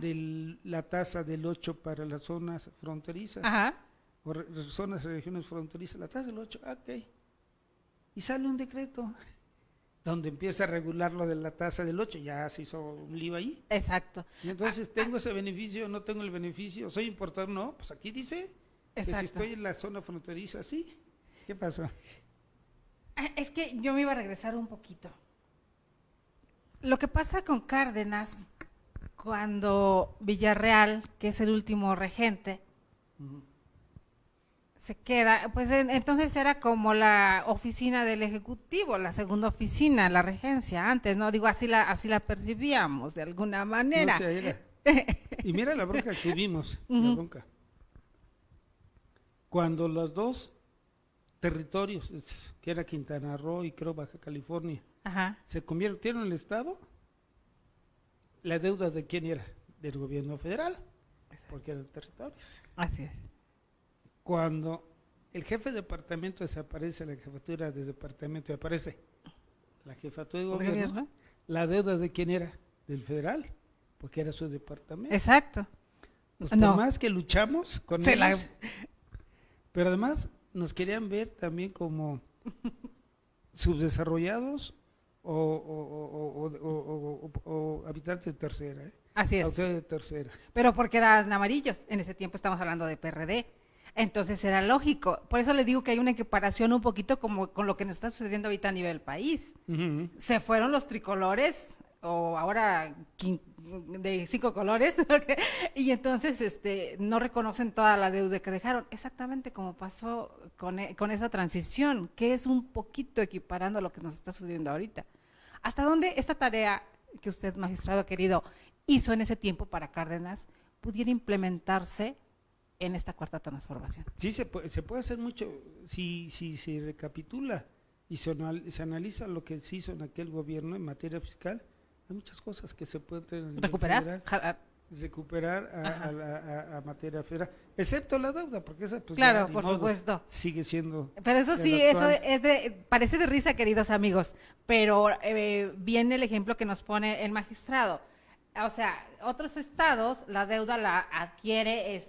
de la tasa del 8 para las zonas fronterizas, o zonas y regiones fronterizas, la tasa del 8, ok. Y sale un decreto donde empieza a regular lo de la tasa del 8, ya se hizo un lío ahí. Exacto. Y entonces, ¿tengo ese beneficio? ¿No tengo el beneficio? ¿Soy importador? No, pues aquí dice que si estoy en la zona fronteriza, sí. ¿Qué pasó? Es que yo me iba a regresar un poquito. Lo que pasa con Cárdenas, cuando Villarreal, que es el último regente, se queda, pues entonces era como la oficina del Ejecutivo, la segunda oficina, la regencia antes, ¿no? Digo, así la percibíamos de alguna manera. No sé, y mira la bronca que vimos, la bronca. Cuando los dos territorios, que era Quintana Roo y creo Baja California, se convirtieron en el Estado, la deuda de quién era, del gobierno federal, porque eran territorios. Así es. Cuando el jefe de departamento desaparece, la jefatura de departamento aparece, la jefatura de gobierno, la deuda de quién era, del federal, porque era su departamento. Exacto. Pues por más que luchamos con ellos, pero además nos querían ver también como subdesarrollados o habitantes de tercera. Así es. Autores de tercera. Pero porque eran amarillos, en ese tiempo estamos hablando de PRD. Entonces era lógico. Por eso le digo que hay una equiparación un poquito como con lo que nos está sucediendo ahorita a nivel país. Se fueron los tricolores, o ahora de 5 colores, y entonces no reconocen toda la deuda que dejaron, exactamente como pasó con esa transición, que es un poquito equiparando a lo que nos está sucediendo ahorita. ¿Hasta dónde esta tarea que usted, magistrado querido, hizo en ese tiempo para Cárdenas pudiera implementarse en esta cuarta transformación? Sí, se puede hacer mucho, si se recapitula y se analiza lo que se hizo en aquel gobierno en materia fiscal. Hay muchas cosas que se pueden recuperar a materia federal, excepto la deuda, porque esa pues claro, por supuesto, sigue siendo. Pero eso sí, eso parece de risa, queridos amigos, pero viene el ejemplo que nos pone el magistrado. o sea, otros estados, la deuda la adquiere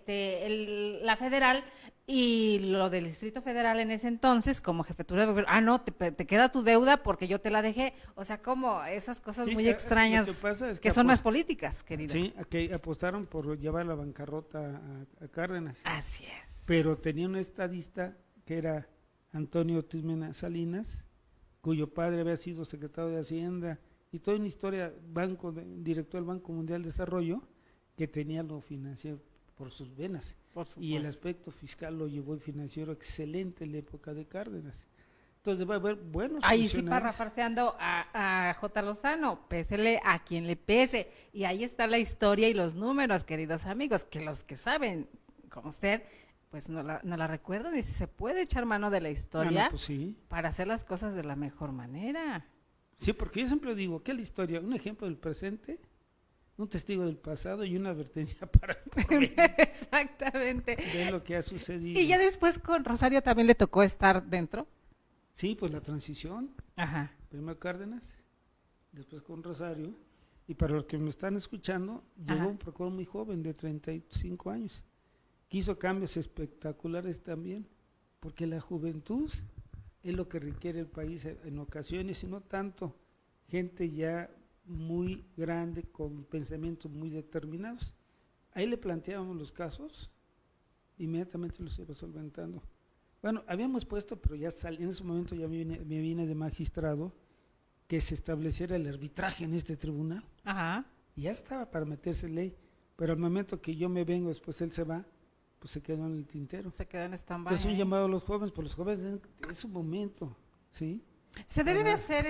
la federal, y lo del Distrito Federal en ese entonces, como jefatura de gobierno, no, te queda tu deuda porque yo te la dejé. O sea, como esas cosas Sí, muy extrañas lo que pasa es que son más políticas, querido. Sí, que apostaron por llevar la bancarrota a Cárdenas. Así es. Pero tenía un estadista que era Antonio Tismena Salinas, cuyo padre había sido secretario de Hacienda, y toda una historia, director del Banco Mundial de Desarrollo, que tenía lo financiero por sus venas. Y el aspecto fiscal lo llevó el financiero excelente en la época de Cárdenas. Entonces va a haber buenos ahí sí, funcionarios. parafraseando a J. Lozano, pésele a quien le pese. Y ahí está la historia y los números, queridos amigos, que los que saben, como usted, pues no la recuerdan, y si se puede echar mano de la historia pues sí. para hacer las cosas de la mejor manera. Sí, porque yo siempre digo que la historia, un ejemplo del presente, un testigo del pasado y una advertencia para el porvenir. Exactamente. De lo que ha sucedido. Y ya después con Rosario también le tocó estar dentro. Sí, pues la transición. Ajá. Primero Cárdenas, después con Rosario. Y para los que me están escuchando, llegó un procurador muy joven, de 35 años, que hizo cambios espectaculares también, porque la juventud es lo que requiere el país en ocasiones, y no tanto gente ya muy grande con pensamientos muy determinados. Ahí le planteábamos los casos, inmediatamente los iba solventando. Bueno, habíamos puesto, pero ya en ese momento ya me vine de magistrado, que se estableciera el arbitraje en este tribunal. Ajá. Y ya estaba para meterse en ley, pero al momento que yo me vengo, después él se va, pues se quedó en el tintero. Se quedó en stand-by. Es un llamado a los jóvenes, por los jóvenes es su momento, ¿sí? Se debe de hacer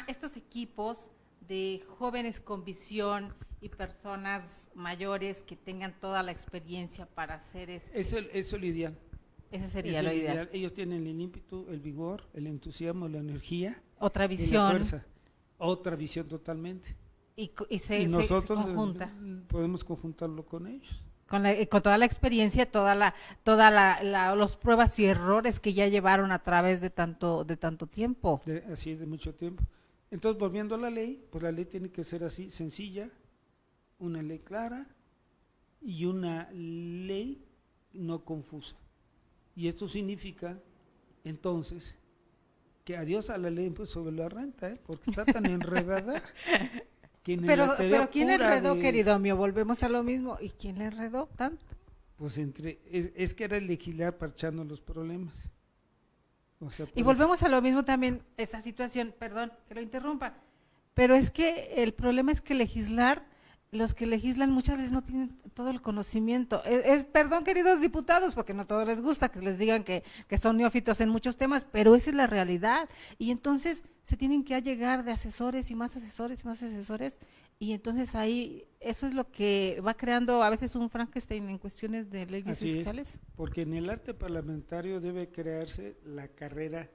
estos equipos de jóvenes con visión y personas mayores que tengan toda la experiencia para hacer Eso es lo ideal. Ese sería lo ideal. Ellos tienen el ímpetu, el vigor, el entusiasmo, la energía. Otra y la visión. fuerza. Otra visión totalmente. Y Y nosotros se conjunta. podemos conjuntarlo con ellos. Con toda la experiencia, los pruebas y errores que ya llevaron a través de tanto tiempo. Así de mucho tiempo. Entonces, volviendo a la ley, pues la ley tiene que ser así, sencilla, una ley clara y una ley no confusa. Y esto significa, entonces, que adiós a la ley sobre la renta, porque está tan enredada. Pero ¿quién le enredó, querido mío? Volvemos a lo mismo. ¿Y quién le enredó tanto? Pues es que era legislar parchando los problemas. O sea, y volvemos a lo mismo también, esa situación, perdón que lo interrumpa, pero es que el problema es que los que legislan muchas veces no tienen todo el conocimiento. Perdón, queridos diputados, porque no a todos les gusta que les digan que son neófitos en muchos temas, pero esa es la realidad. Y entonces se tienen que allegar de asesores y más asesores y más asesores, y entonces ahí eso es lo que va creando a veces un Frankenstein en cuestiones de leyes Así fiscales. Es, porque en el arte parlamentario debe crearse la carrera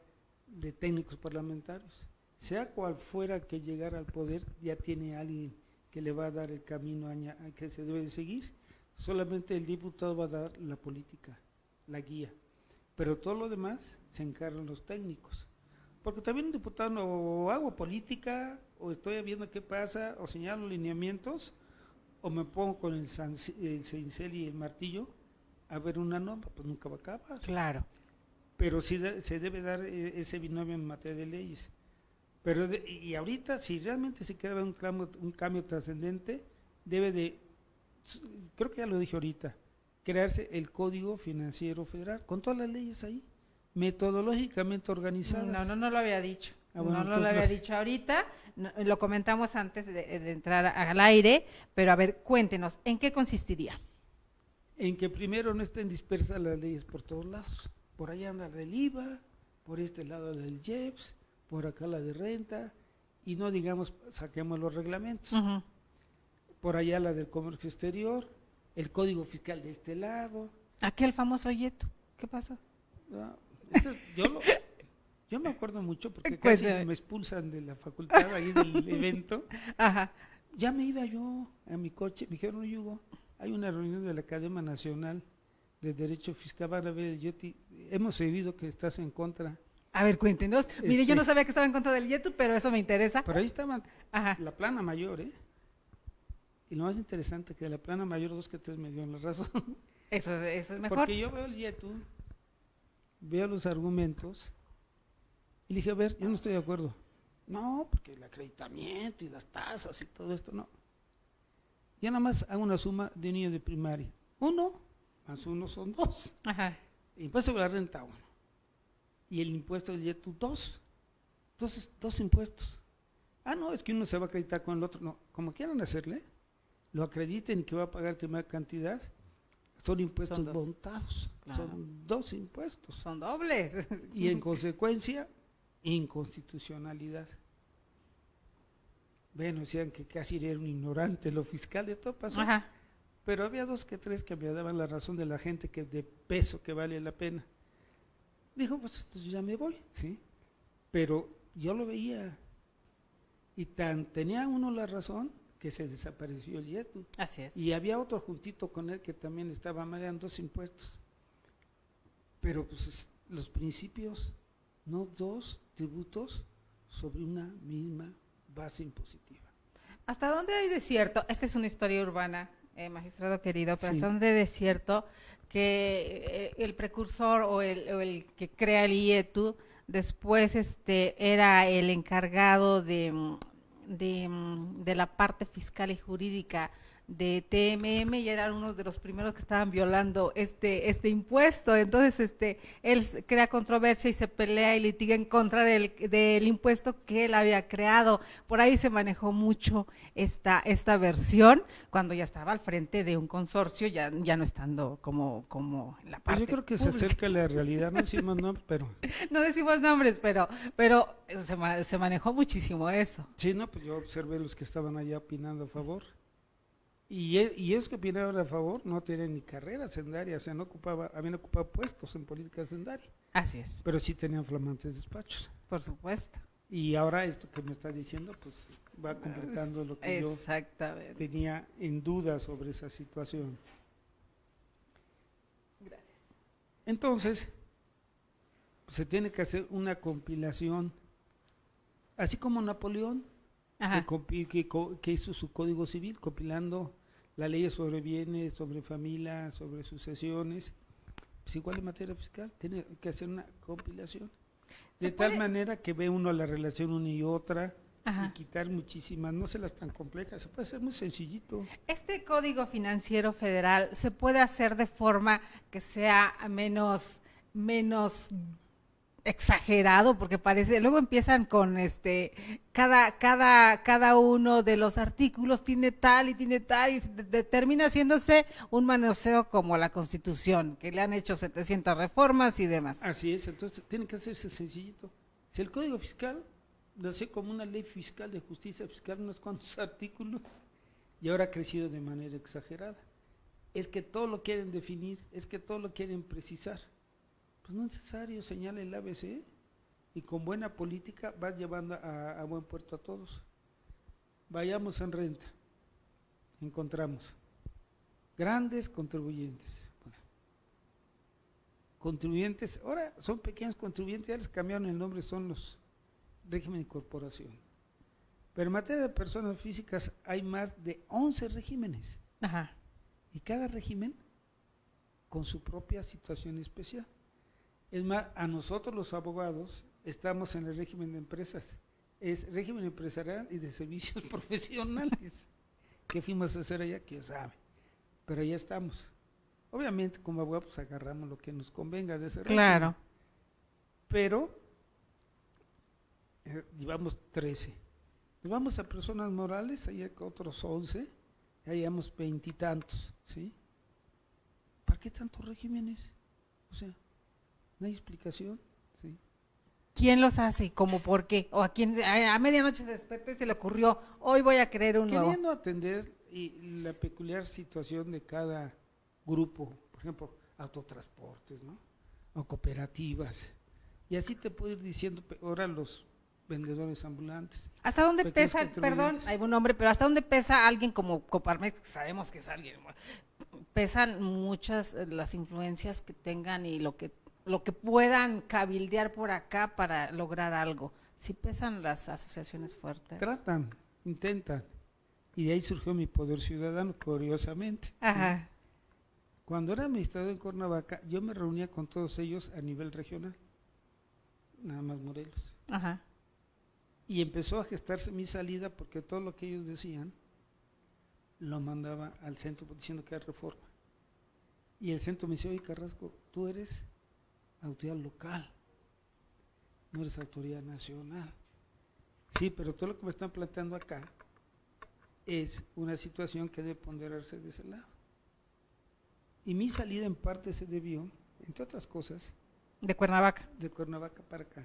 de técnicos parlamentarios. Sea cual fuera que llegara al poder, ya tiene alguien que le va a dar el camino a que se debe de seguir. Solamente el diputado va a dar la política, la guía, pero todo lo demás se encargan los técnicos. Porque también un diputado no hago política, o estoy viendo qué pasa, o señalo lineamientos, o me pongo con el cincel y el martillo a ver una norma, pues nunca va a acabar. Claro. Pero sí se debe dar ese binomio en materia de leyes. Pero y ahorita, si realmente se quiere ver un cambio trascendente, debe de, creo que ya lo dije ahorita, crearse el Código Financiero Federal, con todas las leyes ahí, metodológicamente organizadas. No lo había dicho. Bueno, no lo había dicho ahorita, lo comentamos antes de entrar al aire, pero a ver, cuéntenos, ¿en qué consistiría? En que primero no estén dispersas las leyes por todos lados. Por allá anda el IVA, por este lado del IEPS, por acá la de renta, y no digamos, saquemos los reglamentos. Uh-huh. Por allá la del comercio exterior, el código fiscal de este lado. Aquel famoso YETU, ¿qué pasó? No, yo me acuerdo mucho porque casi me expulsan de la facultad ahí del evento. Ajá. Ya me iba yo a mi coche, me dijeron, oye Hugo, hay una reunión de la Academia Nacional de Derecho Fiscal, van a ver el YETU, hemos oído que estás en contra. A ver, cuéntenos. Mire, yo no sabía que estaba en contra del YETU, pero eso me interesa. Pero ahí estaba Ajá. la plana mayor, Y lo más interesante que de la plana mayor 2 que 3 me dio la razón. Eso es mejor. Porque yo veo el YETU, veo los argumentos y dije, a ver, yo no estoy de acuerdo. No, porque el acreditamiento y las tasas y todo esto, no. Ya nada más hago una suma de un niño de primaria. 1 más 1 son 2. Ajá. Impuesto sobre la renta 1. Y el impuesto del YETU 2. Entonces, 2 impuestos. Ah, no, es que uno se va a acreditar con el otro. No, como quieran hacerle, lo acrediten y que va a pagar determinada cantidad, son impuestos Son 2. montados. Claro. Son 2 impuestos. Son dobles. Y en consecuencia, inconstitucionalidad. Bueno, decían que casi era un ignorante, lo fiscal de todo pasó. Ajá. Pero había 2 que 3 que me daban la razón de la gente que de peso que vale la pena. Dijo, pues entonces ya me voy, ¿sí? Pero yo lo veía. Y tenía uno la razón que se desapareció el YETU. Así es. Y había otro juntito con él que también estaba mareando 2 impuestos. Pero pues los principios, no 2 tributos sobre una misma base impositiva. ¿Hasta dónde hay desierto? Esta es una historia urbana, magistrado querido, pero Sí. ¿hasta dónde hay desierto que el precursor o el que crea el IETU después era el encargado de la parte fiscal y jurídica de TMM y eran unos de los primeros que estaban violando este impuesto? Entonces él crea controversia y se pelea y litiga en contra del impuesto que él había creado. Por ahí se manejó mucho esta versión cuando ya estaba al frente de un consorcio, ya no estando como en la Pues parte yo creo que pública. se acerca a la realidad, no decimos no, pero No decimos nombres, pero se manejó muchísimo eso. sí, no, pues yo observé los que estaban allá opinando a favor. Y esos que opinaban a favor no tenían ni carrera sendaria, o sea, habían ocupado puestos en política sendaria, Así es, pero sí tenían flamantes despachos. por supuesto. Y ahora esto que me está diciendo, pues va completando lo que yo Exactamente. tenía en duda sobre esa situación. Gracias. Entonces, pues, se tiene que hacer una compilación, así como Napoleón, Ajá. que hizo su código civil, compilando las leyes sobre bienes, sobre familia, sobre sucesiones. Pues igual en materia fiscal, tiene que hacer una compilación. De tal manera que ve uno la relación una y otra, Ajá. y quitar muchísimas, no se las tan complejas, se puede hacer muy sencillito. Este Código Financiero Federal se puede hacer de forma que sea menos exagerado, porque parece, luego empiezan con cada uno de los artículos tiene tal y termina haciéndose un manoseo como la Constitución, que le han hecho 700 reformas y demás. Así es, entonces tiene que hacerse sencillito. Si el Código Fiscal nació como una ley fiscal de justicia fiscal, unos cuantos artículos, y ahora ha crecido de manera exagerada. Es que todo lo quieren definir, es que todo lo quieren precisar. Pues no es necesario, señala el ABC, y con buena política vas llevando a buen puerto a todos. Vayamos en renta, encontramos grandes contribuyentes. Contribuyentes, ahora son pequeños contribuyentes, ya les cambiaron el nombre, son los régimen de corporación. Pero en materia de personas físicas hay más de 11 regímenes. Ajá. Y cada régimen con su propia situación especial. Es más, a nosotros los abogados estamos en el régimen de empresas. Es régimen empresarial y de servicios profesionales. ¿Qué fuimos a hacer allá? ¿Quién sabe? Pero ya estamos. Obviamente, como abogados, pues agarramos lo que nos convenga de ese régimen. Claro. Pero llevamos 13. Nos vamos a personas morales, ahí hay otros 11, ya llevamos 20 y tantos, ¿sí? ¿Para qué tantos regímenes? O sea, no hay explicación, ¿sí? ¿Quién los hace y cómo, por qué? O a quién a medianoche se despertó y se le ocurrió, hoy voy a crear un nuevo. Queriendo atender la peculiar situación de cada grupo, por ejemplo, autotransportes, ¿no? O cooperativas. Y así te puedo ir diciendo, ahora los vendedores ambulantes. ¿Hasta dónde Pequeños pesa, perdón, contribuyentes. hay un nombre, pero hasta dónde pesa alguien como Coparmex, que sabemos que es alguien, pesan muchas las influencias que tengan y lo que puedan cabildear por acá para lograr algo? ¿Sí pesan las asociaciones fuertes? Tratan, intentan, Y de ahí surgió mi Poder Ciudadano, curiosamente. Ajá. ¿sí? Cuando era administrador en Cuernavaca, yo me reunía con todos ellos a nivel regional, nada más Morelos. Ajá. Y empezó a gestarse mi salida porque todo lo que ellos decían lo mandaba al centro diciendo que era reforma. Y el centro me decía, oye Carrasco, tú eres autoridad local, no eres autoridad nacional. Sí, pero todo lo que me están planteando acá es una situación que debe ponderarse de ese lado. Y mi salida en parte se debió, entre otras cosas, De Cuernavaca. de Cuernavaca para acá.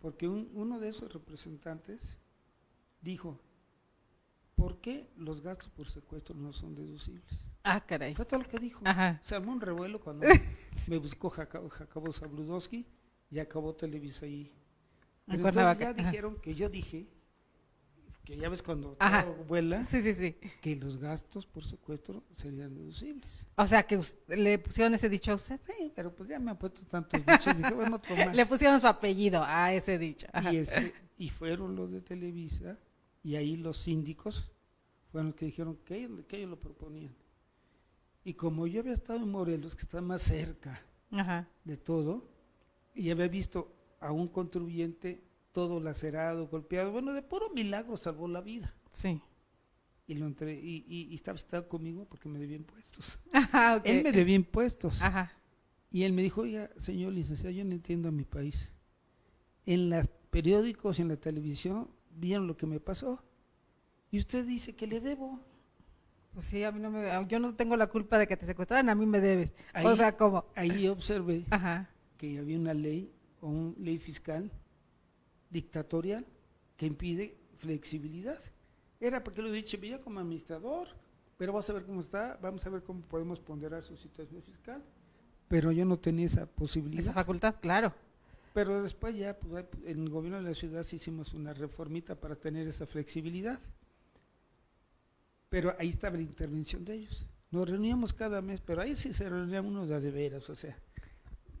Porque uno de esos representantes dijo, ¿por qué los gastos por secuestro no son deducibles? Ah, caray. Fue todo lo que dijo. Ajá. Se armó un revuelo cuando me buscó Jacobo Zabludowski y acabó Televisa ahí. En Pero entonces Cuernavaca. ya Ajá. dijeron que yo dije, que ya ves cuando Ajá. todo vuela, Sí, sí, sí. que los gastos por secuestro serían deducibles. O sea, que le pusieron ese dicho a usted. Sí, pero pues ya me han puesto tantos dichos, dije, bueno, otro más. Le pusieron su apellido a ese dicho. Ajá. Y fueron los de Televisa, y ahí los síndicos fueron los que dijeron que ellos lo proponían. Y como yo había estado en Morelos, que está más cerca Ajá. de todo, y había visto a un contribuyente todo lacerado, golpeado, bueno, de puro milagro salvó la vida. Sí. Y lo entré, y estaba conmigo porque me debía impuestos. Ajá, ok. Él me debía impuestos. Ajá. Y él me dijo, oiga, señor licenciado, yo no entiendo a mi país. En los periódicos y en la televisión vieron lo que me pasó. Y usted dice que le debo. Pues sí, a mí yo no tengo la culpa de que te secuestraran, a mí me debes. Ahí- O sea, ¿cómo? Ahí observé Ajá. que había una ley o una ley fiscal dictatorial que impide flexibilidad. Era porque lo he dicho yo como administrador, pero vamos a ver cómo está, vamos a ver cómo podemos ponderar su situación fiscal. Pero yo no tenía esa posibilidad. Esa facultad, claro. Pero después ya, pues, en el gobierno de la ciudad sí hicimos una reformita para tener esa flexibilidad. Pero ahí estaba la intervención de ellos. Nos reuníamos cada mes, pero ahí sí se reunían unos de veras, o sea,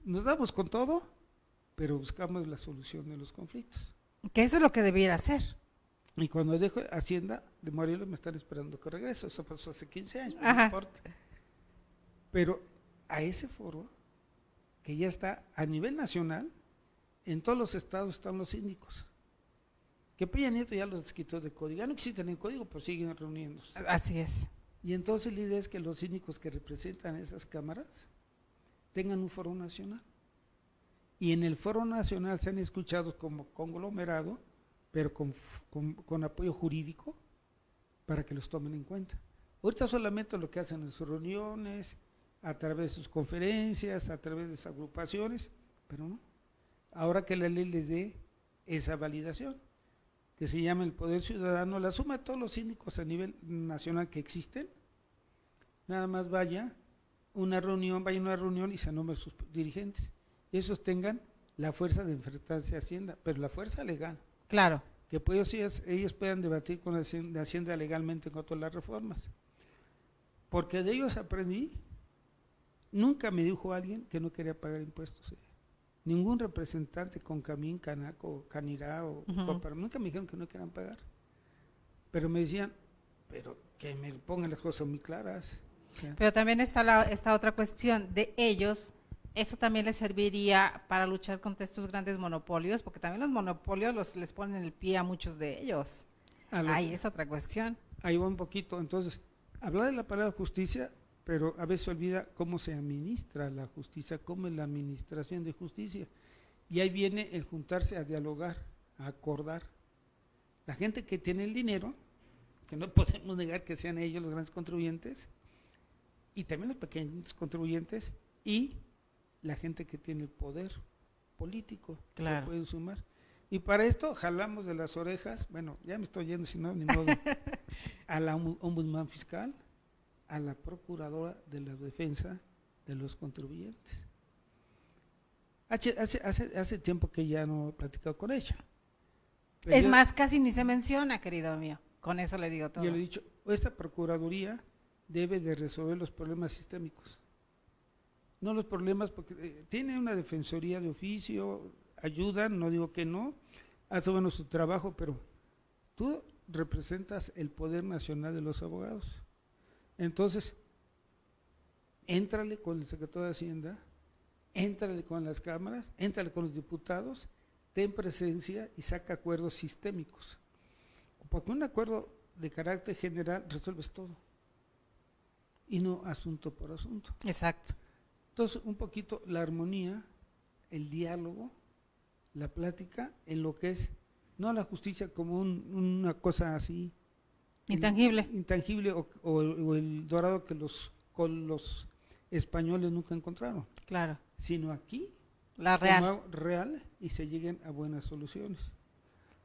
nos damos con todo, pero buscamos la solución de los conflictos. Que eso es lo que debiera hacer. Y cuando dejo Hacienda de Morelos me están esperando que regreso, eso pasó hace 15 años, Ajá. no importa. Pero a ese foro, que ya está a nivel nacional, en todos los estados están los síndicos. Que Peña Nieto ya los quitó de código, ya no existen en código, pero siguen reuniéndose. Así es. Y entonces la idea es que los síndicos que representan esas cámaras tengan un foro nacional. Y en el foro nacional sean escuchados como conglomerado, pero con apoyo jurídico para que los tomen en cuenta. Ahorita solamente lo que hacen en sus reuniones, a través de sus conferencias, a través de sus agrupaciones, pero no. Ahora que la ley les dé esa validación, que se llama el Poder Ciudadano, la suma de todos los síndicos a nivel nacional que existen, nada más vaya a una reunión y se nombren sus dirigentes. Y esos tengan la fuerza de enfrentarse a Hacienda, pero la fuerza legal. Claro. Que pues ellos puedan debatir con la Hacienda legalmente con todas las reformas. Porque de ellos aprendí, nunca me dijo alguien que no quería pagar impuestos. Ningún representante con Camín, Canaco, Canirá o Copar, nunca me dijeron que no quieran pagar. Pero me decían, pero que me pongan las cosas muy claras. ¿Ya? Pero también está esta otra cuestión de ellos. Eso también les serviría para luchar contra estos grandes monopolios, porque también los monopolios les ponen el pie a muchos de ellos. Ahí es otra cuestión. Ahí va un poquito. Entonces, hablar de la palabra justicia, pero a veces se olvida cómo se administra la justicia, cómo es la administración de justicia. Y ahí viene el juntarse a dialogar, a acordar. La gente que tiene el dinero, que no podemos negar que sean ellos los grandes contribuyentes, y también los pequeños contribuyentes, y la gente que tiene el poder político, claro, se pueden sumar. Y para esto jalamos de las orejas, bueno, ya me estoy yendo, si no, ni modo, a la ombudsman fiscal, a la procuradora de la defensa de los contribuyentes. Hace tiempo que ya no he platicado con ella. Pero es más, casi ni se menciona, querido mío. Con eso le digo todo. Yo le he dicho, esta procuraduría debe de resolver los problemas sistémicos. No los problemas, porque tiene una defensoría de oficio, ayudan, no digo que no, hace bueno su trabajo, pero tú representas el poder nacional de los abogados. Entonces, éntrale con el secretario de Hacienda, éntrale con las cámaras, éntrale con los diputados, ten presencia y saca acuerdos sistémicos. Porque un acuerdo de carácter general resuelves todo y no asunto por asunto. Exacto. Entonces, un poquito la armonía, el diálogo, la plática en lo que es, no la justicia como una cosa así intangible o el dorado que los españoles nunca encontraron. Claro. Sino aquí, la real. como real, y se lleguen a buenas soluciones.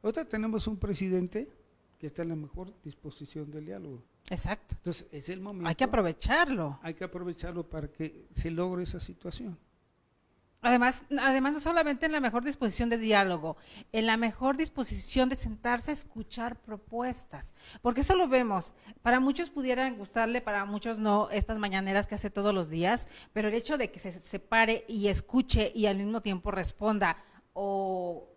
Ahora tenemos un presidente que está en la mejor disposición del diálogo. Exacto. Entonces, es el momento. Hay que aprovecharlo. Hay que aprovecharlo para que se logre esa situación. Además, no solamente en la mejor disposición de diálogo, en la mejor disposición de sentarse a escuchar propuestas, porque eso lo vemos. Para muchos pudieran gustarle, para muchos no, estas mañaneras que hace todos los días, pero el hecho de que se pare y escuche y al mismo tiempo responda o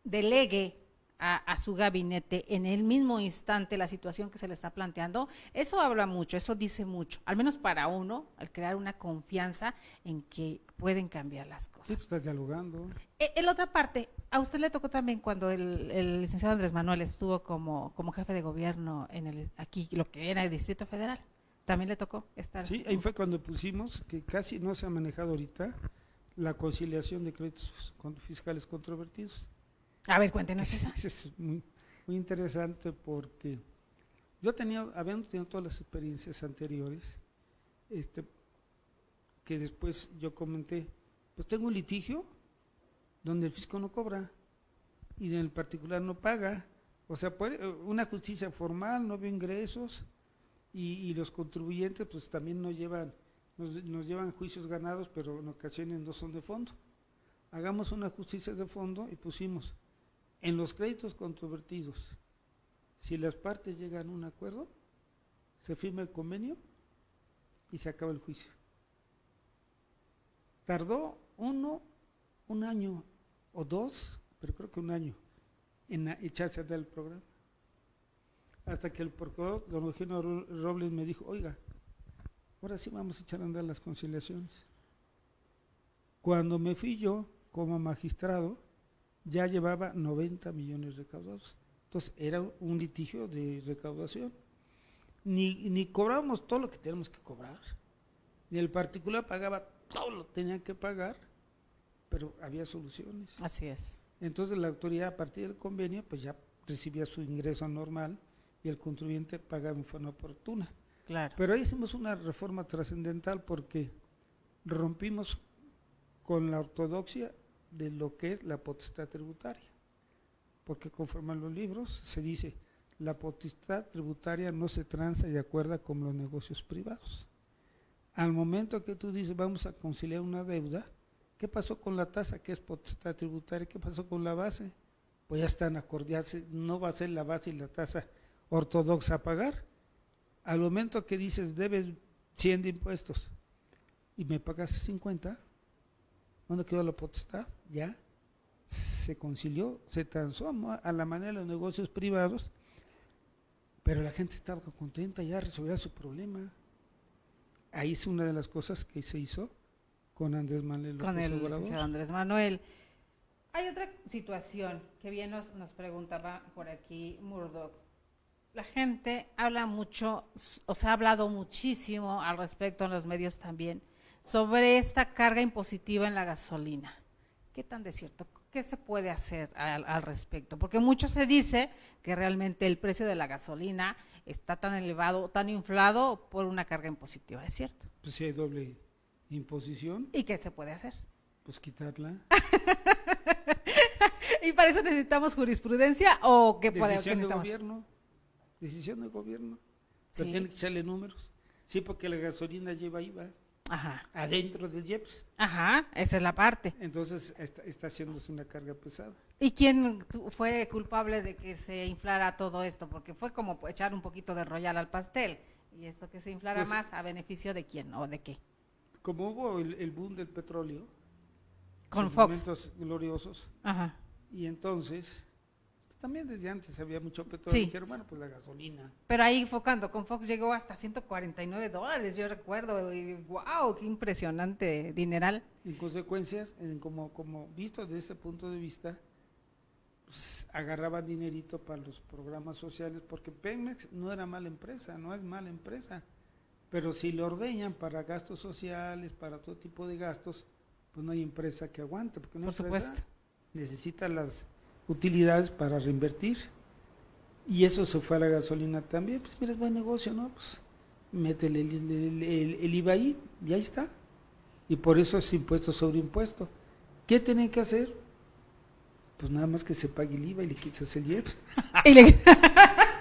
delegue a su gabinete en el mismo instante la situación que se le está planteando, eso habla mucho, eso dice mucho, al menos para uno, al crear una confianza en que pueden cambiar las cosas. Sí, estás dialogando. En la otra parte, a usted le tocó también cuando el licenciado Andrés Manuel estuvo como jefe de gobierno aquí, lo que era el Distrito Federal, también le tocó estar. Sí, ahí fue cuando pusimos, que casi no se ha manejado ahorita, la conciliación de créditos fiscales controvertidos. A ver, cuéntenos esa. Es muy interesante porque habiendo tenido todas las experiencias anteriores, que después yo comenté, pues tengo un litigio donde el fisco no cobra y en el particular no paga, o sea, una justicia formal, no ve ingresos y los contribuyentes pues también nos llevan juicios ganados, pero en ocasiones no son de fondo. Hagamos una justicia de fondo y pusimos en los créditos controvertidos, si las partes llegan a un acuerdo, se firma el convenio y se acaba el juicio. Tardó un año o dos, pero creo que un año, en echarse a dar el programa. Hasta que el procurador, don Eugenio Robles, me dijo, oiga, ahora sí vamos a echar a andar las conciliaciones. Cuando me fui yo como magistrado, ya llevaba 90 millones recaudados. Entonces era un litigio de recaudación. Ni cobrábamos todo lo que teníamos que cobrar, ni el particular pagaba todo lo que tenía que pagar, pero había soluciones. Así es. Entonces la autoridad, a partir del convenio, pues ya recibía su ingreso normal y el contribuyente pagaba en forma oportuna. Claro. Pero ahí hicimos una reforma trascendental porque rompimos con la ortodoxia de lo que es la potestad tributaria, porque conforme a los libros se dice, la potestad tributaria no se transa y acuerda con los negocios privados. Al momento que tú dices, vamos a conciliar una deuda, ¿qué pasó con la tasa que es potestad tributaria? ¿Qué pasó con la base? Pues ya están acordados, no va a ser la base y la tasa ortodoxa a pagar. Al momento que dices, debes 100 de impuestos y me pagas 50, ¿dónde quedó la potestad? Ya se concilió, se transformó a la manera de los negocios privados, pero la gente estaba contenta, ya resolverá su problema. Ahí es una de las cosas que se hizo con Andrés Manuel López Con el Obrador. licenciado Andrés Manuel. Hay otra situación que bien nos preguntaba por aquí Murdoch. La gente habla mucho, o se ha hablado muchísimo al respecto en los medios también, sobre esta carga impositiva en la gasolina. ¿Qué tan de cierto? ¿Qué se puede hacer al respecto? Porque mucho se dice que realmente el precio de la gasolina está tan elevado, tan inflado por una carga impositiva, ¿es cierto? Pues si hay doble imposición. ¿Y qué se puede hacer? Pues quitarla. ¿Y para eso necesitamos jurisprudencia o qué podemos? Decisión del gobierno. Sí. Pero tiene que echarle números. Sí, porque la gasolina lleva IVA. Ajá. Adentro del IEPS. Ajá, esa es la parte. Entonces está haciéndose una carga pesada. ¿Y quién fue culpable de que se inflara todo esto? Porque fue como echar un poquito de royal al pastel. ¿Y esto que se inflara Pues, más a beneficio de quién o de qué? Como hubo el boom del petróleo, Con sus Fox. momentos gloriosos, Ajá. y entonces También desde antes había mucho petróleo, Sí. dijeron, bueno, pues la gasolina. Pero ahí focando, con Fox llegó hasta $149, yo recuerdo, y wow, qué impresionante dineral. En consecuencias, como visto desde ese punto de vista, pues, agarraban dinerito para los programas sociales, porque Pemex no era mala empresa, no es mala empresa, pero si lo ordeñan para gastos sociales, para todo tipo de gastos, pues no hay empresa que aguante, porque una Por empresa supuesto. necesita las utilidades para reinvertir, y eso se fue a la gasolina también. Pues mira, es buen negocio, ¿no? Pues métele el IVA ahí, y ahí está, y por eso es impuesto sobre impuesto. ¿Qué tienen que hacer? Pues nada más que se pague el IVA y le quitas el IEPS. Y le-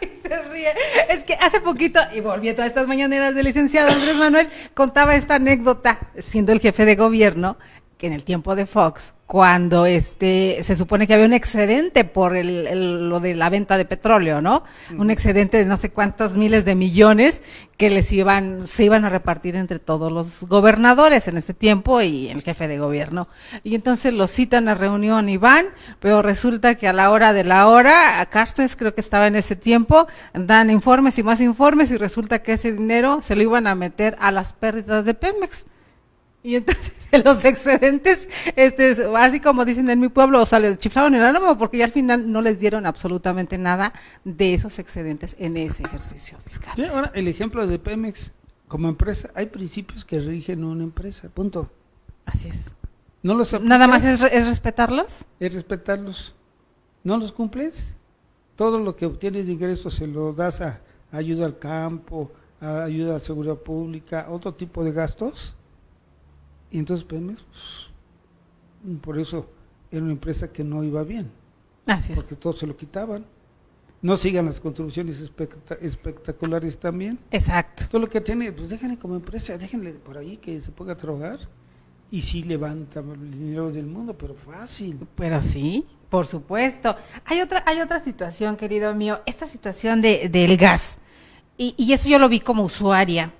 y se ríe. Es que hace poquito, y volviendo a estas mañaneras del licenciado Andrés Manuel, contaba esta anécdota, siendo el jefe de gobierno, que en el tiempo de Fox, cuando se supone que había un excedente por lo de la venta de petróleo, ¿no? Un excedente de no sé cuántos miles de millones que se iban a repartir entre todos los gobernadores en ese tiempo y el jefe de gobierno. Y entonces los citan a reunión y van, pero resulta que a la hora de la hora, a Carces creo que estaba en ese tiempo, dan informes y más informes y resulta que ese dinero se lo iban a meter a las pérdidas de Pemex. Y entonces los excedentes, así como dicen en mi pueblo, o sea, les chiflaron el ánimo porque ya al final no les dieron absolutamente nada de esos excedentes en ese ejercicio fiscal. Sí, ahora, el ejemplo de Pemex como empresa, hay principios que rigen una empresa, punto. Así es. No los aplicas, Nada más es respetarlos. es respetarlos. No los cumples, todo lo que obtienes de ingresos se lo das a ayuda al campo, a ayuda a la seguridad pública, otro tipo de gastos. Y entonces Pemex, pues, por eso era una empresa que no iba bien, Así es. porque todos se lo quitaban. No sigan las contribuciones espectaculares también. Exacto. Todo lo que tiene, pues déjenle como empresa, déjenle por ahí que se ponga a trabajar y sí levanta el dinero del mundo, pero fácil. Pero sí, por supuesto. Hay otra situación, querido mío, esta situación del gas. Y eso yo lo vi como usuaria.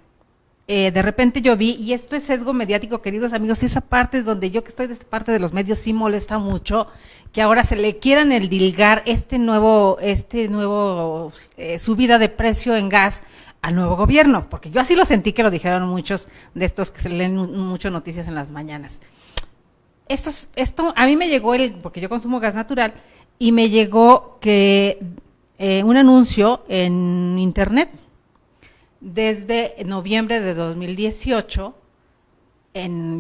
De repente yo vi, y esto es sesgo mediático, queridos amigos, esa parte es donde yo que estoy de esta parte de los medios sí molesta mucho, que ahora se le quieran endilgar este nuevo subida de precio en gas al nuevo gobierno, porque yo así lo sentí que lo dijeron muchos de estos que se leen mucho noticias en las mañanas. Esto a mí me llegó porque yo consumo gas natural, y me llegó que un anuncio en internet. Desde noviembre de 2018,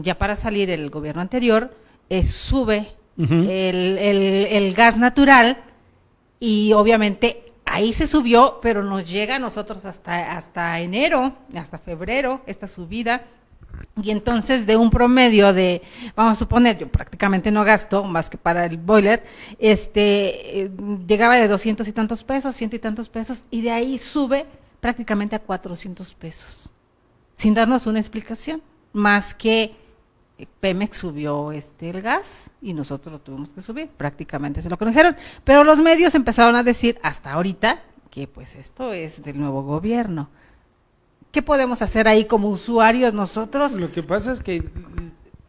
ya para salir el gobierno anterior, sube el gas natural y obviamente ahí se subió, pero nos llega a nosotros hasta enero, hasta febrero, esta subida. Y entonces de un promedio de, vamos a suponer, yo prácticamente no gasto más que para el boiler, llegaba de 200 y tantos pesos, 100 y tantos pesos, y de ahí sube prácticamente a 400 pesos, sin darnos una explicación, más que Pemex subió el gas y nosotros lo tuvimos que subir, prácticamente se lo conocieron, pero los medios empezaron a decir hasta ahorita que pues esto es del nuevo gobierno. ¿Qué podemos hacer ahí como usuarios nosotros? Lo que pasa es que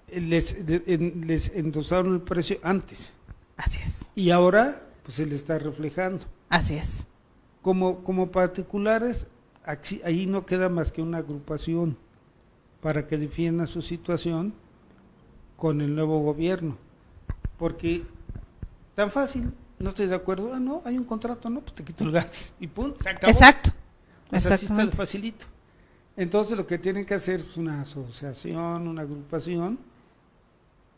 les endosaron el precio antes Así es, y ahora pues se le está reflejando. así es. Como particulares, ahí no queda más que una agrupación para que defienda su situación con el nuevo gobierno, porque tan fácil, no estoy de acuerdo, no, hay un contrato, no, pues te quito el gas y punto, se acabó. Exacto, Pues así está exactamente. facilito. Entonces lo que tienen que hacer es una asociación, una agrupación,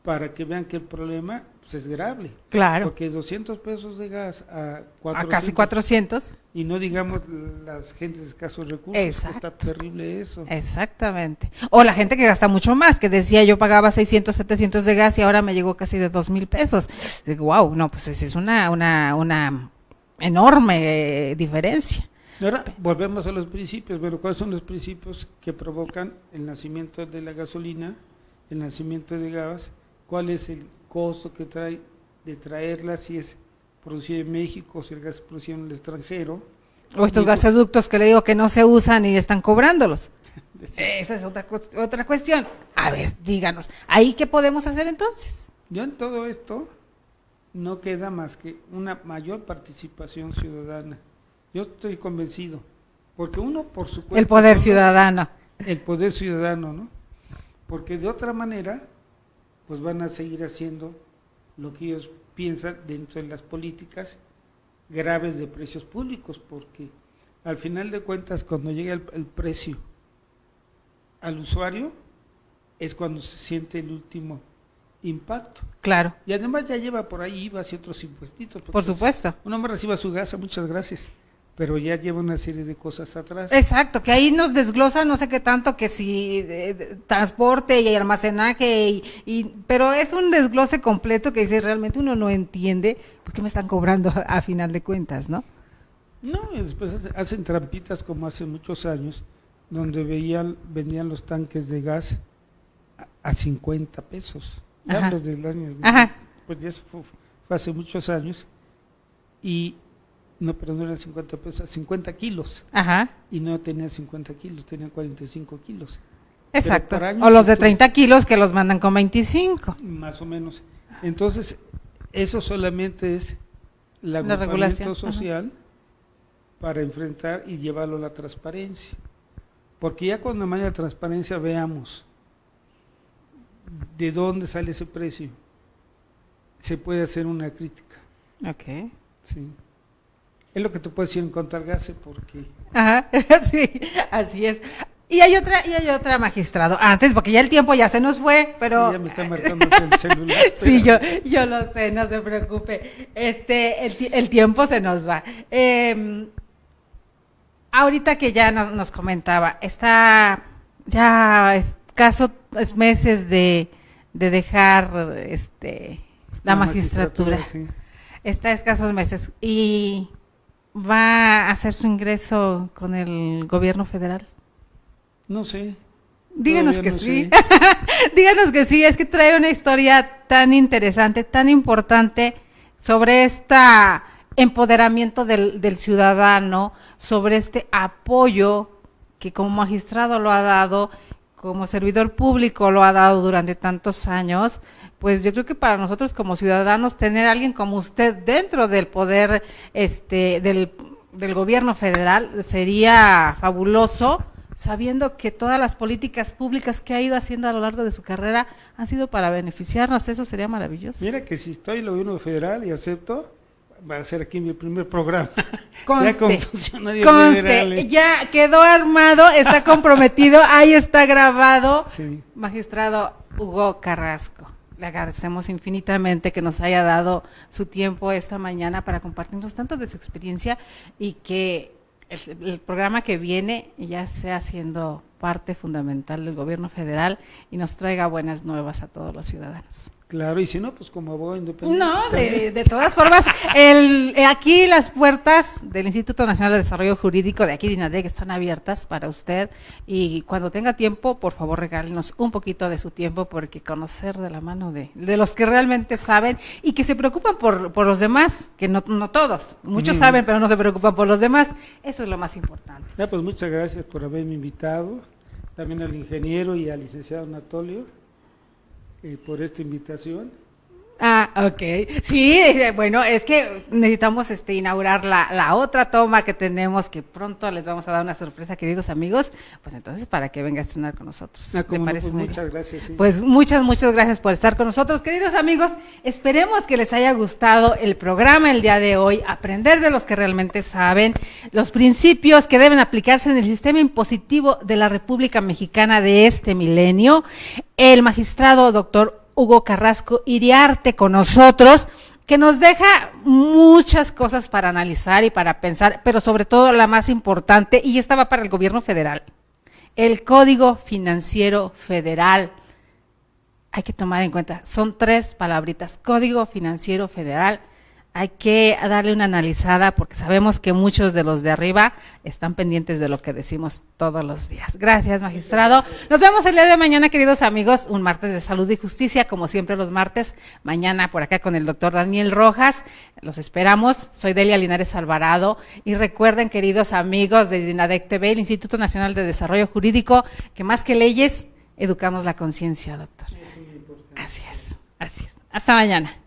para que vean que el problema pues, es grave. Claro, Porque 200 pesos de gas a a casi 400. y no digamos las gentes de escasos recursos, Exacto. está terrible eso. Exactamente. O la gente que gasta mucho más, que decía yo pagaba 600, 700 de gas y ahora me llegó casi de 2,000 pesos. Digo, wow, no, pues es una enorme diferencia. Ahora volvemos a los principios. Bueno, ¿cuáles son los principios que provocan el nacimiento de la gasolina, el nacimiento de gas? ¿Cuál es el costo que trae de traerla si es producido en México, si el gas es producido en el extranjero? O estos gasoductos que le digo que no se usan y están cobrándolos. Esa es otra cuestión. A ver, díganos, ¿ahí qué podemos hacer entonces? Yo en todo esto no queda más que una mayor participación ciudadana. Yo estoy convencido, porque uno por su cuenta, el poder ciudadano. El poder ciudadano, ¿no? Porque de otra manera, pues van a seguir haciendo lo que ellos piensan dentro de las políticas graves de precios públicos, porque al final de cuentas, cuando llega el precio al usuario, es cuando se siente el último impacto. Claro. Y además ya lleva por ahí IVA y otros impuestitos. Por supuesto. Uno me reciba su gasa, muchas gracias, pero ya lleva una serie de cosas atrás. Exacto, que ahí nos desglosa no sé qué tanto, que si transporte y almacenaje, pero es un desglose completo que dice, realmente uno no entiende por qué me están cobrando a final de cuentas, ¿no? No, y después hacen trampitas como hace muchos años, donde vendían los tanques de gas a 50 pesos. Ajá. Hablo del año, Ajá. pues ya fue hace muchos años, y no, perdón, eran 50 pesos, 50 kilos, Ajá. y no tenía 50 kilos, tenía 45 kilos. Exacto. por años O los de estuvo- 30 kilos que los mandan con 25. Más o menos. Entonces, eso solamente es el La regulación, agrupamiento ajá. social para enfrentar y llevarlo a la transparencia. Porque ya cuando haya transparencia veamos de dónde sale ese precio, se puede hacer una crítica. Ok. ¿Sí? Es lo que te puedo decir en contra al gas, porque Ajá, sí, así es. Y hay otra magistrado, antes, porque ya el tiempo ya se nos fue, pero... ya me está marcando el celular. Sí, yo lo sé, no se preocupe. El tiempo se nos va. Ahorita que ya nos comentaba, está ya escasos meses de dejar la magistratura. Sí. Está a escasos meses y va a hacer su ingreso con el gobierno federal. No sé. Díganos Todavía que no sí. sé. Díganos que sí, es que trae una historia tan interesante, tan importante sobre este empoderamiento del ciudadano, sobre este apoyo que como magistrado lo ha dado, como servidor público lo ha dado durante tantos años. Pues yo creo que para nosotros como ciudadanos tener a alguien como usted dentro del poder del gobierno federal sería fabuloso, sabiendo que todas las políticas públicas que ha ido haciendo a lo largo de su carrera han sido para beneficiarnos, eso sería maravilloso. Mira que si estoy en el gobierno federal y acepto, va a ser aquí mi primer programa. Conste, ya como funcionario federal. conste, ya quedó armado, está comprometido, ahí está grabado. Sí. Magistrado Hugo Carrasco, le agradecemos infinitamente que nos haya dado su tiempo esta mañana para compartirnos tanto de su experiencia y que el programa que viene ya sea siendo parte fundamental del gobierno federal y nos traiga buenas nuevas a todos los ciudadanos. Claro, y si no, pues como abogado independiente. No, de todas formas, aquí las puertas del Instituto Nacional de Desarrollo Jurídico de aquí de INADEC están abiertas para usted y cuando tenga tiempo, por favor, regálenos un poquito de su tiempo porque conocer de la mano de los que realmente saben y que se preocupan por los demás, que no todos, muchos saben, pero no se preocupan por los demás, eso es lo más importante. Ya, pues muchas gracias por haberme invitado, también al ingeniero y al licenciado Anatolio. Por esta invitación. Ah, ok. Sí, bueno, es que necesitamos inaugurar la otra toma que tenemos, que pronto les vamos a dar una sorpresa, queridos amigos, pues entonces para que venga a estrenar con nosotros. ¿Cómo no? parece Pues muy muchas bien? gracias. Sí. Pues muchas gracias por estar con nosotros, queridos amigos. Esperemos que les haya gustado el programa el día de hoy, aprender de los que realmente saben, los principios que deben aplicarse en el sistema impositivo de la República Mexicana de este milenio. El magistrado doctor Hugo Carrasco Iriarte con nosotros, que nos deja muchas cosas para analizar y para pensar, pero sobre todo la más importante, y esta va para el gobierno federal, el Código Financiero Federal. Hay que tomar en cuenta, son 3 palabritas, Código Financiero Federal. Hay que darle una analizada porque sabemos que muchos de los de arriba están pendientes de lo que decimos todos los días. Gracias, magistrado. Nos vemos el día de mañana, queridos amigos, un martes de salud y justicia, como siempre los martes. Mañana por acá con el doctor Daniel Rojas. Los esperamos. Soy Delia Linares Alvarado. Y recuerden, queridos amigos de INADEC TV, el Instituto Nacional de Desarrollo Jurídico, que más que leyes, educamos la conciencia, doctor. Así es. Hasta mañana.